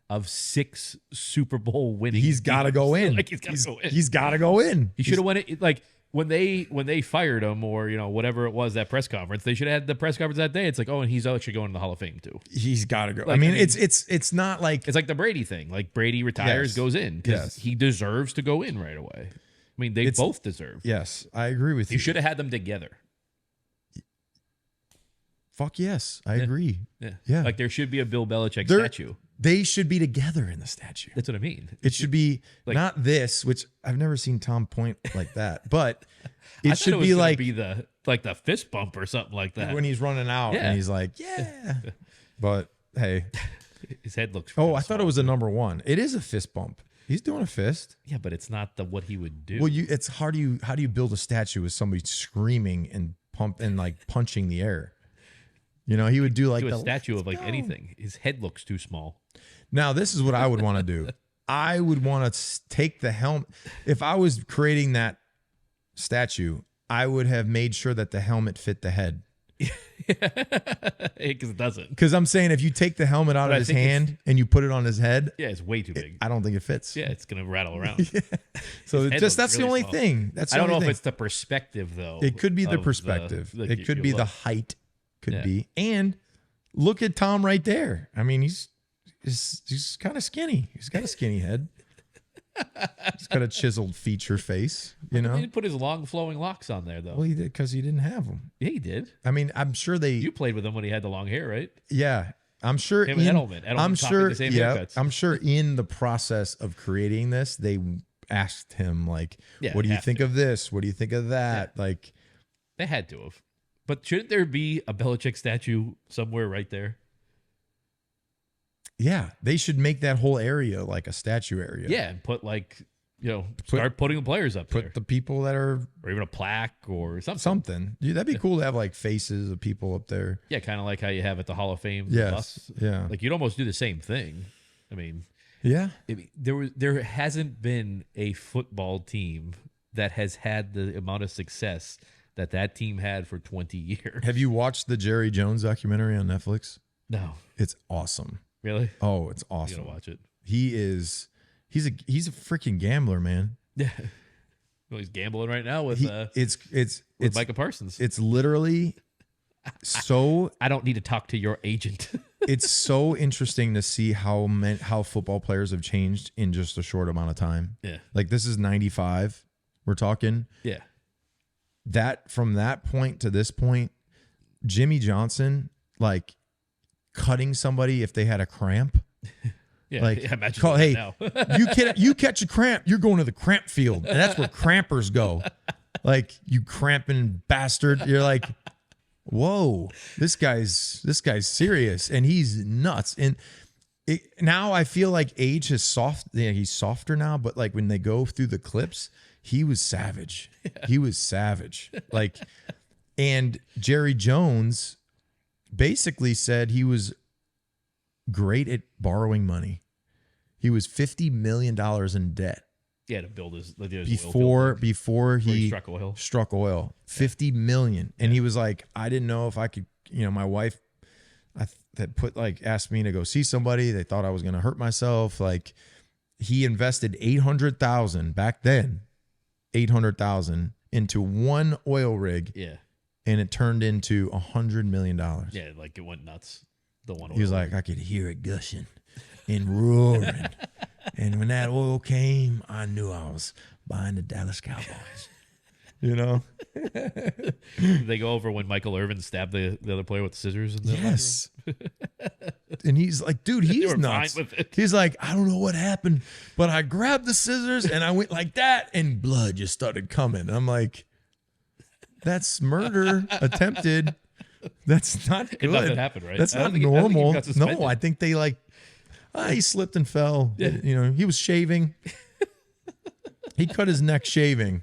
Speaker 1: of 6 Super Bowl winning.
Speaker 2: He's got to go in.
Speaker 1: Like, he's got to go in.
Speaker 2: He's got to go in.
Speaker 1: He should have went it like when they fired him, or whatever it was, that press conference. They should have had the press conference that day. It's like, oh, and he's actually going to the Hall of Fame too.
Speaker 2: He's got to go.
Speaker 1: Like,
Speaker 2: it's not like
Speaker 1: it's like the Brady thing. Like Brady retires, goes in because he deserves to go in right away. I mean, they both deserve.
Speaker 2: Yes, I agree with you.
Speaker 1: You should have had them together.
Speaker 2: Fuck yes, I agree.
Speaker 1: Yeah. Like there should be a Bill Belichick statue.
Speaker 2: They should be together in the statue.
Speaker 1: That's what I mean.
Speaker 2: It should be
Speaker 1: like,
Speaker 2: not this, which I've never seen Tom point like that, but it should
Speaker 1: was
Speaker 2: be like
Speaker 1: the fist bump or something like that
Speaker 2: when he's running out and he's like, yeah. But hey,
Speaker 1: his head looks.
Speaker 2: I thought it was a number one. It is a fist bump. He's doing a fist.
Speaker 1: Yeah, but it's not what he would do.
Speaker 2: Well, it's hard. How do you build a statue with somebody screaming and like punching the air? You know, he would do like
Speaker 1: a statue of like anything. His head looks too small.
Speaker 2: Now, this is what I would want to do. I would want to take the helmet. If I was creating that statue, I would have made sure that the helmet fit the head.
Speaker 1: Because it doesn't.
Speaker 2: Because I'm saying if you take the helmet out of his hand and you put it on his head,
Speaker 1: yeah, it's way too big.
Speaker 2: I don't think it fits.
Speaker 1: Yeah, it's gonna rattle around.
Speaker 2: Yeah. So that's
Speaker 1: really
Speaker 2: the only
Speaker 1: small.
Speaker 2: thing. That's
Speaker 1: I don't know
Speaker 2: if
Speaker 1: it's the perspective though.
Speaker 2: It could be the perspective. It could be the height. Could be. And look at Tom right there. I mean, he's kind of skinny. He's got a skinny head. He's got a chiseled feature face, you know.
Speaker 1: He didn't put his long flowing locks on there though.
Speaker 2: Well, he did because he didn't have them.
Speaker 1: Yeah, he did.
Speaker 2: I mean, I'm sure
Speaker 1: You played with him when he had the long hair, right?
Speaker 2: Yeah, I'm sure.
Speaker 1: Him and Edelman.
Speaker 2: I'm sure.
Speaker 1: The same
Speaker 2: Yeah,
Speaker 1: haircuts.
Speaker 2: I'm sure. In the process of creating this, they asked him like, "What do you think of this? What do you think of that?" Yeah. Like,
Speaker 1: they had to have. But shouldn't there be a Belichick statue somewhere right there?
Speaker 2: Yeah, they should make that whole area like a statue area.
Speaker 1: Yeah, and put start putting the players up there.
Speaker 2: Put the people that are,
Speaker 1: or even a plaque or something.
Speaker 2: Something. Dude, that'd be cool to have like faces of people up there.
Speaker 1: Yeah, kind of like how you have at the Hall of Fame.
Speaker 2: Yes. Yeah.
Speaker 1: Like you'd almost do the same thing. I mean,
Speaker 2: yeah.
Speaker 1: There hasn't been a football team that has had the amount of success that team had for 20 years.
Speaker 2: Have you watched the Jerry Jones documentary on Netflix?
Speaker 1: No.
Speaker 2: It's awesome.
Speaker 1: Really?
Speaker 2: Oh, it's awesome.
Speaker 1: You gotta watch it.
Speaker 2: He's a freaking gambler, man.
Speaker 1: Yeah. Well, he's gambling right now with Micah Parsons.
Speaker 2: It's literally so.
Speaker 1: I don't need to talk to your agent.
Speaker 2: It's so interesting to see how football players have changed in just a short amount of time.
Speaker 1: Yeah.
Speaker 2: Like this is 95. We're talking.
Speaker 1: Yeah.
Speaker 2: That from that point to this point, Jimmy Johnson, like cutting somebody if they had a cramp.
Speaker 1: Yeah,
Speaker 2: like,
Speaker 1: imagine
Speaker 2: call, hey,
Speaker 1: now.
Speaker 2: you catch a cramp, you're going to the cramp field, and that's where crampers go. Like, you cramping bastard. You're like, whoa, this guy's serious, and he's nuts. And now I feel like age has he's softer now, but like when they go through the clips, he was savage. Yeah. He was savage. Like, and Jerry Jones basically said he was great at borrowing money. He was $50 million in debt.
Speaker 1: Yeah, to build his
Speaker 2: before he
Speaker 1: struck oil.
Speaker 2: $50 million. And he was like, I didn't know if I could, my wife asked me to go see somebody. They thought I was going to hurt myself. Like, he invested $800,000 back then, $800,000 into one oil rig.
Speaker 1: Yeah.
Speaker 2: And it turned into $100 million.
Speaker 1: Yeah, like it went nuts. The one oil
Speaker 2: he was like, I could hear it gushing and roaring. And when that oil came, I knew I was buying the Dallas Cowboys.
Speaker 1: They go over when Michael Irvin stabbed the other player with the scissors.
Speaker 2: Yes. And he's like, dude, he's nuts. He's like, I don't know what happened, but I grabbed the scissors and I went like that and blood just started coming. I'm like, that's murder attempted. That's not good.
Speaker 1: Nothing happened, right?
Speaker 2: That's not normal. No, I think they he slipped and fell. Yeah. He was shaving. He cut his neck shaving.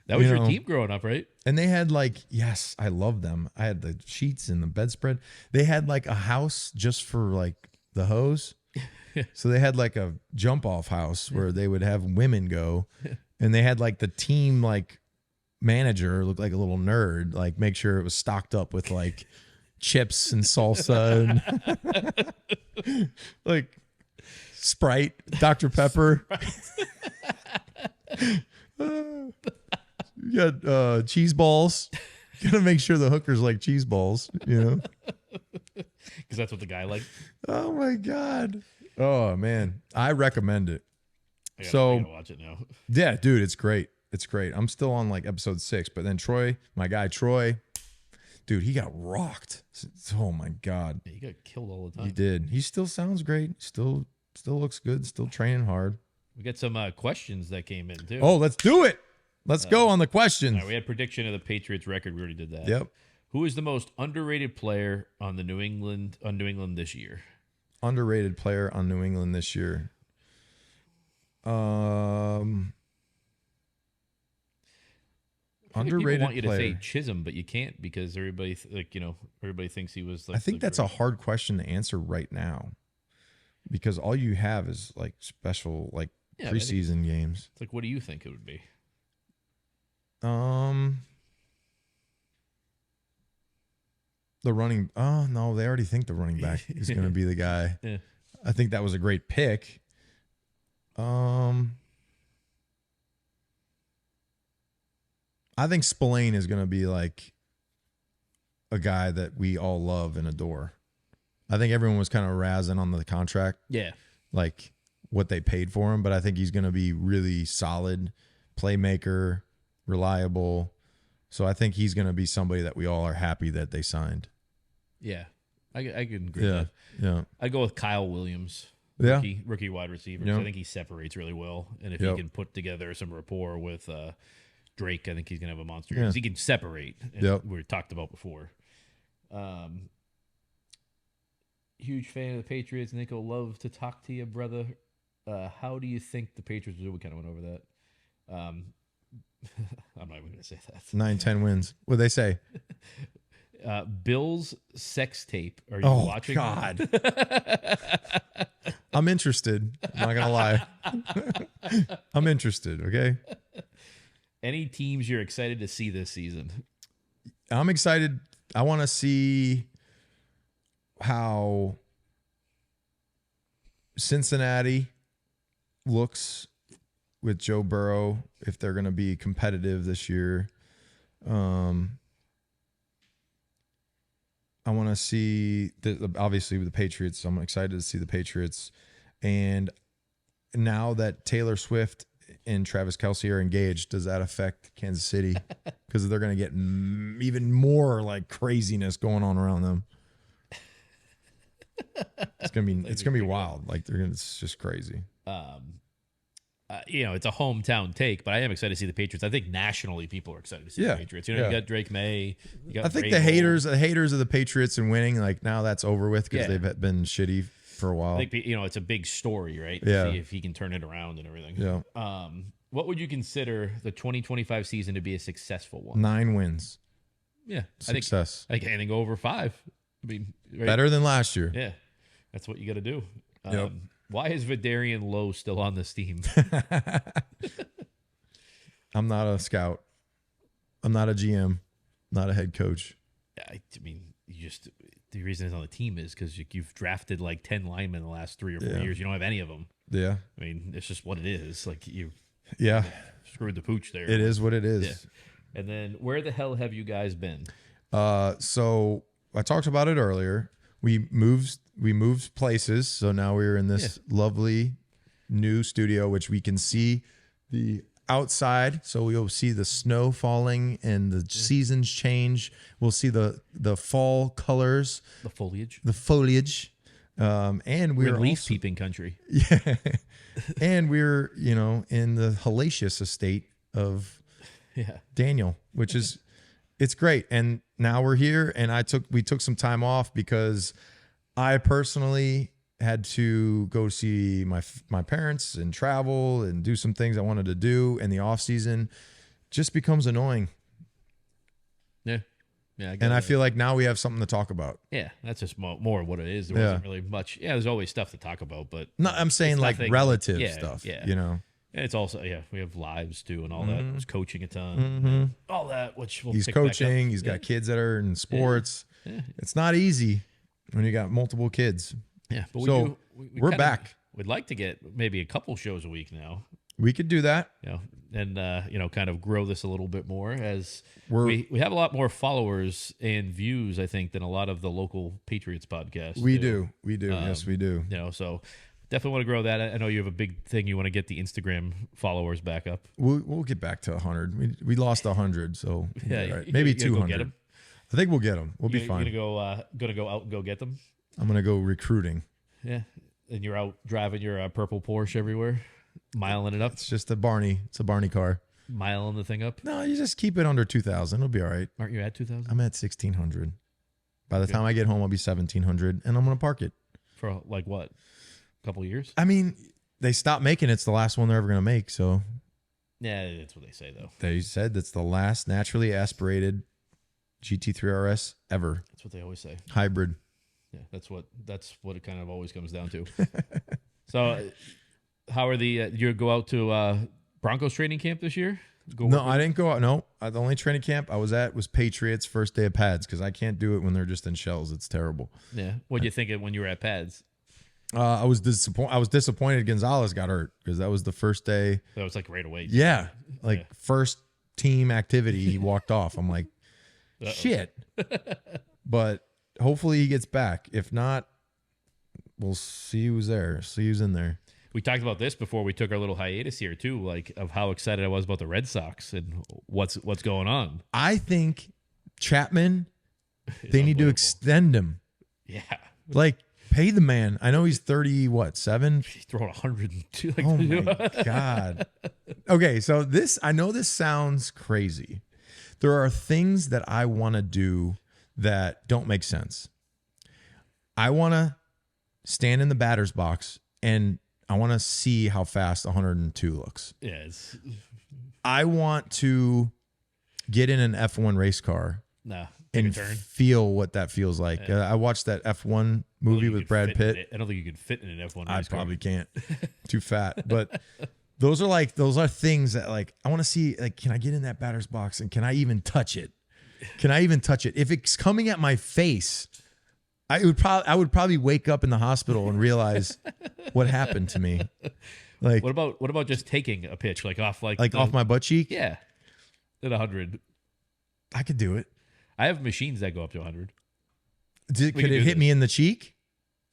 Speaker 1: That was your team growing up, right?
Speaker 2: And they had yes, I love them. I had the sheets and the bedspread. They had like a house just for like the hose. So they had like a jump off house where they would have women go. And they had like the team manager looked like a little nerd, make sure it was stocked up with chips and salsa and Sprite, Dr. Pepper. You got cheese balls. You gotta make sure the hookers like cheese balls,
Speaker 1: because that's what the guy liked.
Speaker 2: Oh my God. Oh man, I recommend it.
Speaker 1: I gotta watch it now.
Speaker 2: Yeah, dude, it's great. It's great. I'm still on episode 6, but then Troy, my guy Troy, dude, he got rocked. Oh my God.
Speaker 1: Yeah, he got killed all the time.
Speaker 2: He did. He still sounds great. Still looks good. Still training hard.
Speaker 1: We got some questions that came in too.
Speaker 2: Oh, let's do it. Let's go on the questions.
Speaker 1: Right, we had prediction of the Patriots record. We already did that.
Speaker 2: Yep.
Speaker 1: Who is the most underrated player on New England this year?
Speaker 2: Underrated player on New England this year. Underrated
Speaker 1: people want you
Speaker 2: player.
Speaker 1: to say Chisholm, but you can't because everybody everybody thinks he was. Like,
Speaker 2: I think that's a hard question to answer right now, because all you have is like special like preseason games.
Speaker 1: It's like, what do you think it would be?
Speaker 2: The running. Oh no, they already think the running back is going to be the guy.
Speaker 1: Yeah.
Speaker 2: I think that was a great pick. I think Spillane is going to be like a guy that we all love and adore. I think everyone was kind of razzing on the contract.
Speaker 1: Yeah.
Speaker 2: Like what they paid for him, but I think he's going to be really solid, playmaker, reliable. So I think he's going to be somebody that we all are happy that they signed.
Speaker 1: Yeah. I can agree with that.
Speaker 2: Yeah.
Speaker 1: I'd go with Kyle Williams.
Speaker 2: Yeah.
Speaker 1: Rookie wide receiver.
Speaker 2: Yeah.
Speaker 1: I think he separates really well. And if he can put together some rapport with Drake, I think he's going to have a monster year. 'Cause he can separate. And we talked about before. Huge fan of the Patriots. Ninko, love to talk to you, brother. How do you think the Patriots will do? We kind of went over that. I'm not even going to say that.
Speaker 2: 9-10 wins. What'd they say?
Speaker 1: Bill's sex tape. Are you watching?
Speaker 2: God. I'm interested. I'm not gonna lie. I'm interested. Okay.
Speaker 1: Any teams you're excited to see this season?
Speaker 2: I'm excited. I want to see how Cincinnati looks with Joe Burrow, if they're going to be competitive this year. I want to see, obviously, with the Patriots. I'm excited to see the Patriots. And now that Taylor Swift and Travis Kelce are engaged, does that affect Kansas City? Because they're going to get even more like craziness going on around them. It's gonna be wild. Like it's just crazy.
Speaker 1: It's a hometown take, but I am excited to see the Patriots. I think nationally people are excited to see the Patriots. You got Drake May. You got
Speaker 2: I think
Speaker 1: Vrabel.
Speaker 2: the haters of the Patriots and winning, like now that's over with because they've been shitty for a while.
Speaker 1: I think it's a big story, right?
Speaker 2: Yeah.
Speaker 1: See if he can turn it around and everything.
Speaker 2: Yeah.
Speaker 1: What would you consider the 2025 season to be a successful one?
Speaker 2: 9 wins.
Speaker 1: Yeah,
Speaker 2: Success.
Speaker 1: I think anything over 5. I mean, right?
Speaker 2: Better than last year.
Speaker 1: Yeah, that's what you got to do.
Speaker 2: Yep.
Speaker 1: Why is Vidarian Lowe still on this team?
Speaker 2: I'm not a scout. I'm not a GM. Not a head coach.
Speaker 1: I mean, the reason he's on the team is because you've drafted like 10 linemen in the last 3 or 4 years. You don't have any of them.
Speaker 2: Yeah.
Speaker 1: I mean, it's just what it is. Like you screwed the pooch there.
Speaker 2: It is what it is.
Speaker 1: Yeah. And then where the hell have you guys been?
Speaker 2: So I talked about it earlier. We moved places, so now we're in this lovely new studio, which we can see the outside. So we'll see the snow falling and the seasons change. We'll see the fall colors,
Speaker 1: The foliage.
Speaker 2: and
Speaker 1: We're
Speaker 2: we're
Speaker 1: leaf
Speaker 2: also,
Speaker 1: peeping country.
Speaker 2: yeah, and we're in the hellacious estate of Daniel, which is. It's great. And now we're here, and we took some time off because I personally had to go see my parents and travel and do some things I wanted to do, and the off season just becomes annoying.
Speaker 1: Yeah. Yeah.
Speaker 2: I feel like now we have something to talk about.
Speaker 1: Yeah, that's just more what it is. There wasn't really much. Yeah, there's always stuff to talk about, but
Speaker 2: No, I'm saying like
Speaker 1: nothing,
Speaker 2: relative stuff.
Speaker 1: Yeah. And it's also, we have lives too and all that. He's coaching a ton. All that, which we'll
Speaker 2: He's
Speaker 1: pick back up.
Speaker 2: coaching. He's got kids that are in sports.
Speaker 1: Yeah.
Speaker 2: It's not easy when you got multiple kids.
Speaker 1: Yeah, but
Speaker 2: So we're back.
Speaker 1: We'd like to get maybe a couple shows a week now.
Speaker 2: We could do that.
Speaker 1: And kind of grow this a little bit more as we have a lot more followers and views, I think, than a lot of the local Patriots podcasts.
Speaker 2: We do. Yes, we do.
Speaker 1: So definitely want to grow that. I know you have a big thing. You want to get the Instagram followers back up.
Speaker 2: We'll get back to 100. We lost 100, so maybe
Speaker 1: you
Speaker 2: 200.
Speaker 1: go get 'em?
Speaker 2: I think we'll get them. We'll be fine.
Speaker 1: You're gonna go out and go get them.
Speaker 2: I'm gonna go recruiting.
Speaker 1: Yeah, and you're out driving your purple Porsche everywhere, miling it up.
Speaker 2: It's just a Barney. It's a Barney car.
Speaker 1: Miling the thing up.
Speaker 2: No, you just keep it under 2,000. It'll be all right.
Speaker 1: Aren't you at 2,000?
Speaker 2: I'm at 1,600. By the time I get home, I'll be 1,700, and I'm gonna park it
Speaker 1: For like what? A couple years?
Speaker 2: I mean, they stopped making it. It's the last one they're ever going to make. So
Speaker 1: Yeah, that's what they say, though.
Speaker 2: they said that's the last naturally aspirated GT3 RS ever.
Speaker 1: That's what they always say.
Speaker 2: Hybrid.
Speaker 1: Yeah, that's what it kind of always comes down to. So, how are you go out to Broncos training camp this year?
Speaker 2: No, I didn't go out. No, the only training camp I was at was Patriots first day of pads because I can't do it when they're just in shells. It's terrible.
Speaker 1: Yeah. What do you think of when you were at pads?
Speaker 2: I was disappointed Gonzalez got hurt because that was the first day.
Speaker 1: That was like right away.
Speaker 2: Yeah, first team activity. He walked off. I'm like, shit. But hopefully he gets back. If not, we'll see who's there. See who's in there.
Speaker 1: We talked about this before we took our little hiatus here too, like of how excited I was about the Red Sox and what's going on.
Speaker 2: I think Chapman, they need to extend him.
Speaker 1: Yeah.
Speaker 2: Like, pay the man. I know he's 7?
Speaker 1: He's throwing 102. Like,
Speaker 2: Oh my God. Okay, so I know this sounds crazy. There are things that I want to do that don't make sense. I want to stand in the batter's box and I want to see how fast 102 looks.
Speaker 1: Yeah,
Speaker 2: I want to get in an F1 race car and feel what that feels like. I watched that F1 movie with Brad Pitt.
Speaker 1: I don't think you could fit in an F1 race car.
Speaker 2: I probably can't. Too fat. But those are things that like I want to see. Like, can I get in that batter's box and can I even touch it? If it's coming at my face, I would probably wake up in the hospital and realize what happened to me. Like,
Speaker 1: what about just taking a pitch off
Speaker 2: off my butt cheek?
Speaker 1: Yeah, at 100.
Speaker 2: I could do it.
Speaker 1: I have machines that go up to 100.
Speaker 2: Could it hit me in the cheek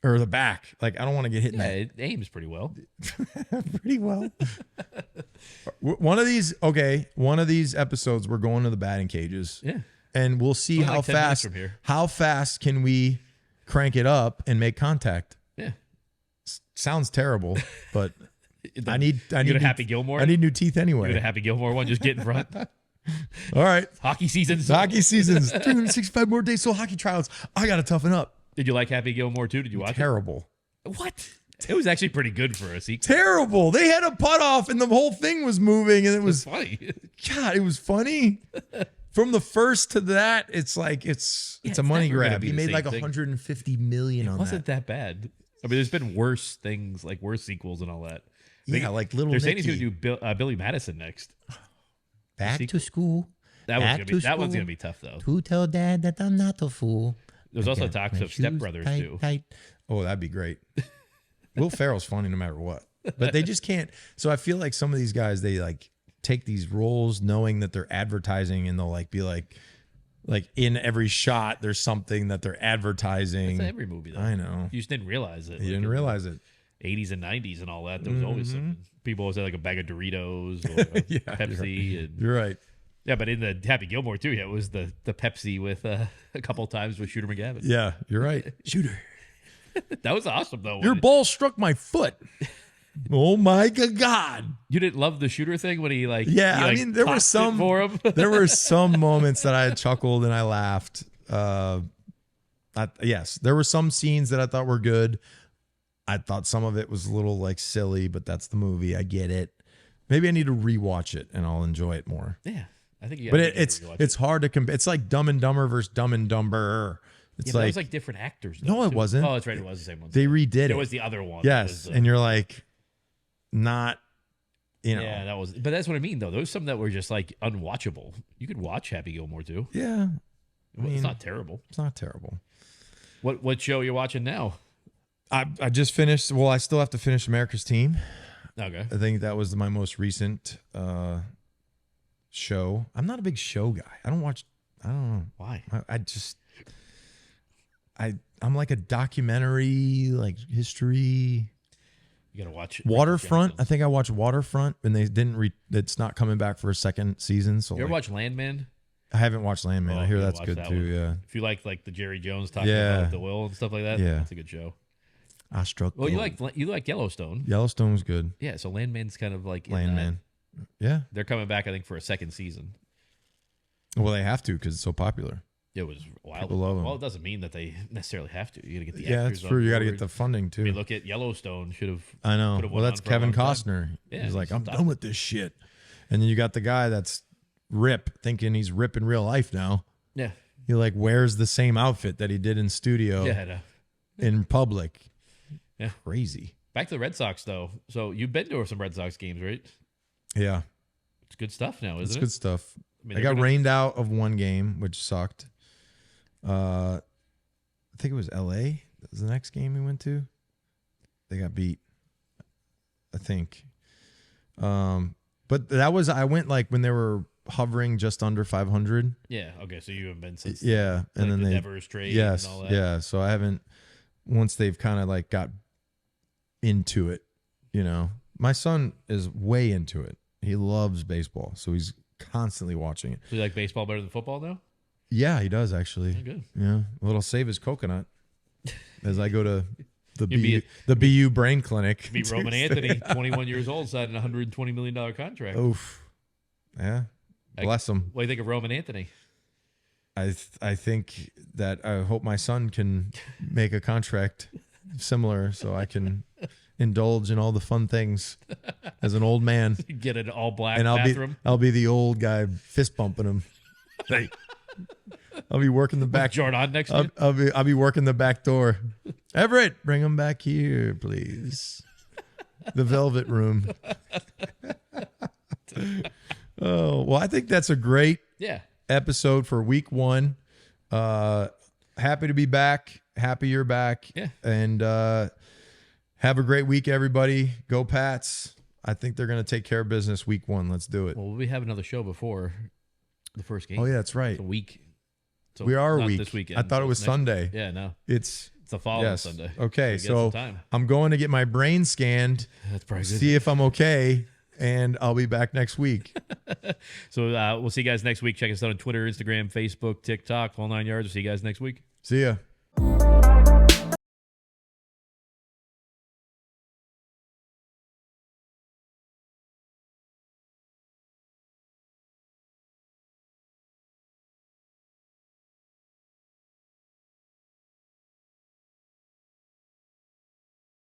Speaker 2: or the back? Like, I don't want to get hit in that.
Speaker 1: It aims pretty well.
Speaker 2: Pretty well. One of these episodes, we're going to the batting cages.
Speaker 1: Yeah.
Speaker 2: And we'll see how fast can we crank it up and make contact.
Speaker 1: Yeah.
Speaker 2: Sounds terrible, but I need
Speaker 1: a Happy Gilmore.
Speaker 2: I need new teeth anyway.
Speaker 1: You a Happy Gilmore one, just get in front.
Speaker 2: All right.
Speaker 1: Hockey seasons.
Speaker 2: 365 more days. So hockey trials. I got to toughen up.
Speaker 1: Did you like Happy Gilmore too? Did you watch it?
Speaker 2: Terrible.
Speaker 1: What? It was actually pretty good for a sequel.
Speaker 2: Terrible. They had a putt off and the whole thing was moving and it was
Speaker 1: funny.
Speaker 2: God, it was funny. From the first to that, it's like it's a money grab. He made like 150 million on that.
Speaker 1: It wasn't that bad. I mean, there's been worse things, like worse sequels and all that.
Speaker 2: Yeah, like Little Nicky.
Speaker 1: They're saying he's going to do Billy Madison next.
Speaker 2: Back to school.
Speaker 1: That one's gonna be tough though.
Speaker 2: To tell Dad that I'm not a fool.
Speaker 1: There's also talks of Step Brothers too.
Speaker 2: Tight. Oh, that'd be great. Will Ferrell's funny no matter what, but they just can't. So I feel like some of these guys, they like take these roles knowing that they're advertising, and they'll like be like in every shot there's something that they're advertising.
Speaker 1: That's every movie though.
Speaker 2: I know.
Speaker 1: You just didn't realize it.
Speaker 2: You didn't realize it.
Speaker 1: 80s and 90s and all that. There was always something. People always had like a bag of Doritos or Pepsi.
Speaker 2: You're right.
Speaker 1: Yeah, but in the Happy Gilmore too, it was the Pepsi with a couple times with Shooter McGavin.
Speaker 2: Yeah, you're right. Shooter.
Speaker 1: That was awesome though.
Speaker 2: Your ball struck my foot. Oh my God.
Speaker 1: You didn't love the Shooter thing when he like
Speaker 2: I mean there were some
Speaker 1: for him.
Speaker 2: There were some moments that I had chuckled and I laughed. Yes, there were some scenes that I thought were good. I thought some of it was a little like silly, but that's the movie. I get it. Maybe I need to rewatch it and I'll enjoy it more.
Speaker 1: Yeah, I think.
Speaker 2: But it's hard to compare. It's like Dumb and Dumber versus Dumb and Dumber. It's
Speaker 1: it was like different actors.
Speaker 2: No, it wasn't.
Speaker 1: Oh, that's right. It was the same one.
Speaker 2: They redid it.
Speaker 1: It was the other one.
Speaker 2: Yes, and you're like, not.
Speaker 1: Yeah, that was. But that's what I mean, though. There was some that were just like unwatchable. You could watch Happy Gilmore too.
Speaker 2: Yeah,
Speaker 1: it's not terrible.
Speaker 2: It's not terrible.
Speaker 1: What show you're watching now?
Speaker 2: I just finished. Well, I still have to finish America's Team.
Speaker 1: Okay.
Speaker 2: I think that was my most recent show. I'm not a big show guy. I don't know
Speaker 1: why.
Speaker 2: I'm like a documentary, like history.
Speaker 1: You gotta watch
Speaker 2: Waterfront. I think I watched Waterfront, and they didn't. It's not coming back for a second season. So
Speaker 1: you ever watch Landman?
Speaker 2: I haven't watched Landman. I hear that's good too. Yeah.
Speaker 1: If you like the Jerry Jones talking about the will and stuff like that, that's a good show.
Speaker 2: I struck.
Speaker 1: Well, you like Yellowstone.
Speaker 2: Yellowstone was good.
Speaker 1: Yeah, so Landman's kind of like
Speaker 2: Landman. Yeah,
Speaker 1: they're coming back. I think for a second season.
Speaker 2: Well, they have to because it's so popular.
Speaker 1: It was wild.
Speaker 2: People love 'em.
Speaker 1: Well, it doesn't mean that they necessarily have to. You got to get the
Speaker 2: Yeah,
Speaker 1: actors
Speaker 2: that's true. You got to
Speaker 1: on
Speaker 2: get the
Speaker 1: board.
Speaker 2: funding too.
Speaker 1: I mean, look at Yellowstone. Should have.
Speaker 2: I know.
Speaker 1: could have
Speaker 2: Well,
Speaker 1: went
Speaker 2: that's
Speaker 1: on for a
Speaker 2: Kevin
Speaker 1: long time.
Speaker 2: Costner.
Speaker 1: Yeah,
Speaker 2: he's like, I'm
Speaker 1: stop.
Speaker 2: done with this shit. And then you got the guy that's Rip, thinking he's Rip in real life now.
Speaker 1: Yeah.
Speaker 2: He like wears the same outfit that he did in studio
Speaker 1: Yeah. I know.
Speaker 2: in public.
Speaker 1: Yeah.
Speaker 2: Crazy.
Speaker 1: Back to the Red Sox, though. So you've been to some Red Sox games, right?
Speaker 2: Yeah.
Speaker 1: It's good stuff now,
Speaker 2: It's
Speaker 1: isn't
Speaker 2: good
Speaker 1: it?
Speaker 2: stuff.
Speaker 1: mean,
Speaker 2: I
Speaker 1: they're
Speaker 2: got
Speaker 1: gonna-
Speaker 2: rained out of one game, which sucked. I think it was LA. That was the next game we went to. They got beat, I think. But that was, I went like when they were hovering just under 500.
Speaker 1: Yeah. Okay. So you haven't been since.
Speaker 2: Yeah. And then
Speaker 1: the
Speaker 2: they,
Speaker 1: Devers trade.
Speaker 2: yes.
Speaker 1: And all that.
Speaker 2: Yeah. So I haven't, once they've kind of like got into it, you know, my son is way into it. He loves baseball. So he's constantly watching it.
Speaker 1: So you like baseball better than football now?
Speaker 2: Yeah, he does actually.
Speaker 1: Yeah, good.
Speaker 2: Yeah. Well, it'll save his coconut as I go to the
Speaker 1: You'd
Speaker 2: BU brain clinic.
Speaker 1: Be Roman Anthony, 21 years old, signed a $120 million contract.
Speaker 2: Oof. Yeah. Bless him.
Speaker 1: What do you think of Roman Anthony?
Speaker 2: I think that I hope my son can make a contract similar so I can indulge in all the fun things as an old man.
Speaker 1: Get an all black
Speaker 2: And
Speaker 1: bathroom.
Speaker 2: I'll be the old guy fist bumping him. Hey. I'll be working the back.
Speaker 1: Jordan next to you?
Speaker 2: I'll be working the back door. Everett, bring him back here, please. The velvet room. Oh, well, I think that's a great
Speaker 1: Yeah.
Speaker 2: episode for week 1. Happy to be back. Happy you're back.
Speaker 1: Yeah.
Speaker 2: And have a great week, everybody. Go Pats. I think they're going to take care of business week 1. Let's do it.
Speaker 1: Well, we have another show before the first game.
Speaker 2: Oh, yeah, that's right.
Speaker 1: It's a week. So
Speaker 2: We are a
Speaker 1: not
Speaker 2: week.
Speaker 1: This weekend.
Speaker 2: I thought
Speaker 1: so
Speaker 2: it was
Speaker 1: it's next-
Speaker 2: Sunday.
Speaker 1: Yeah, no.
Speaker 2: It's
Speaker 1: the following
Speaker 2: yes.
Speaker 1: Sunday.
Speaker 2: Okay,
Speaker 1: So we
Speaker 2: so
Speaker 1: get some time.
Speaker 2: I'm going to get my brain scanned,
Speaker 1: That's probably good.
Speaker 2: see if I'm okay, and I'll be back next week.
Speaker 1: So we'll see you guys next week. Check us out on Twitter, Instagram, Facebook, TikTok, whole 9 yards. We'll see you guys next week.
Speaker 2: See ya.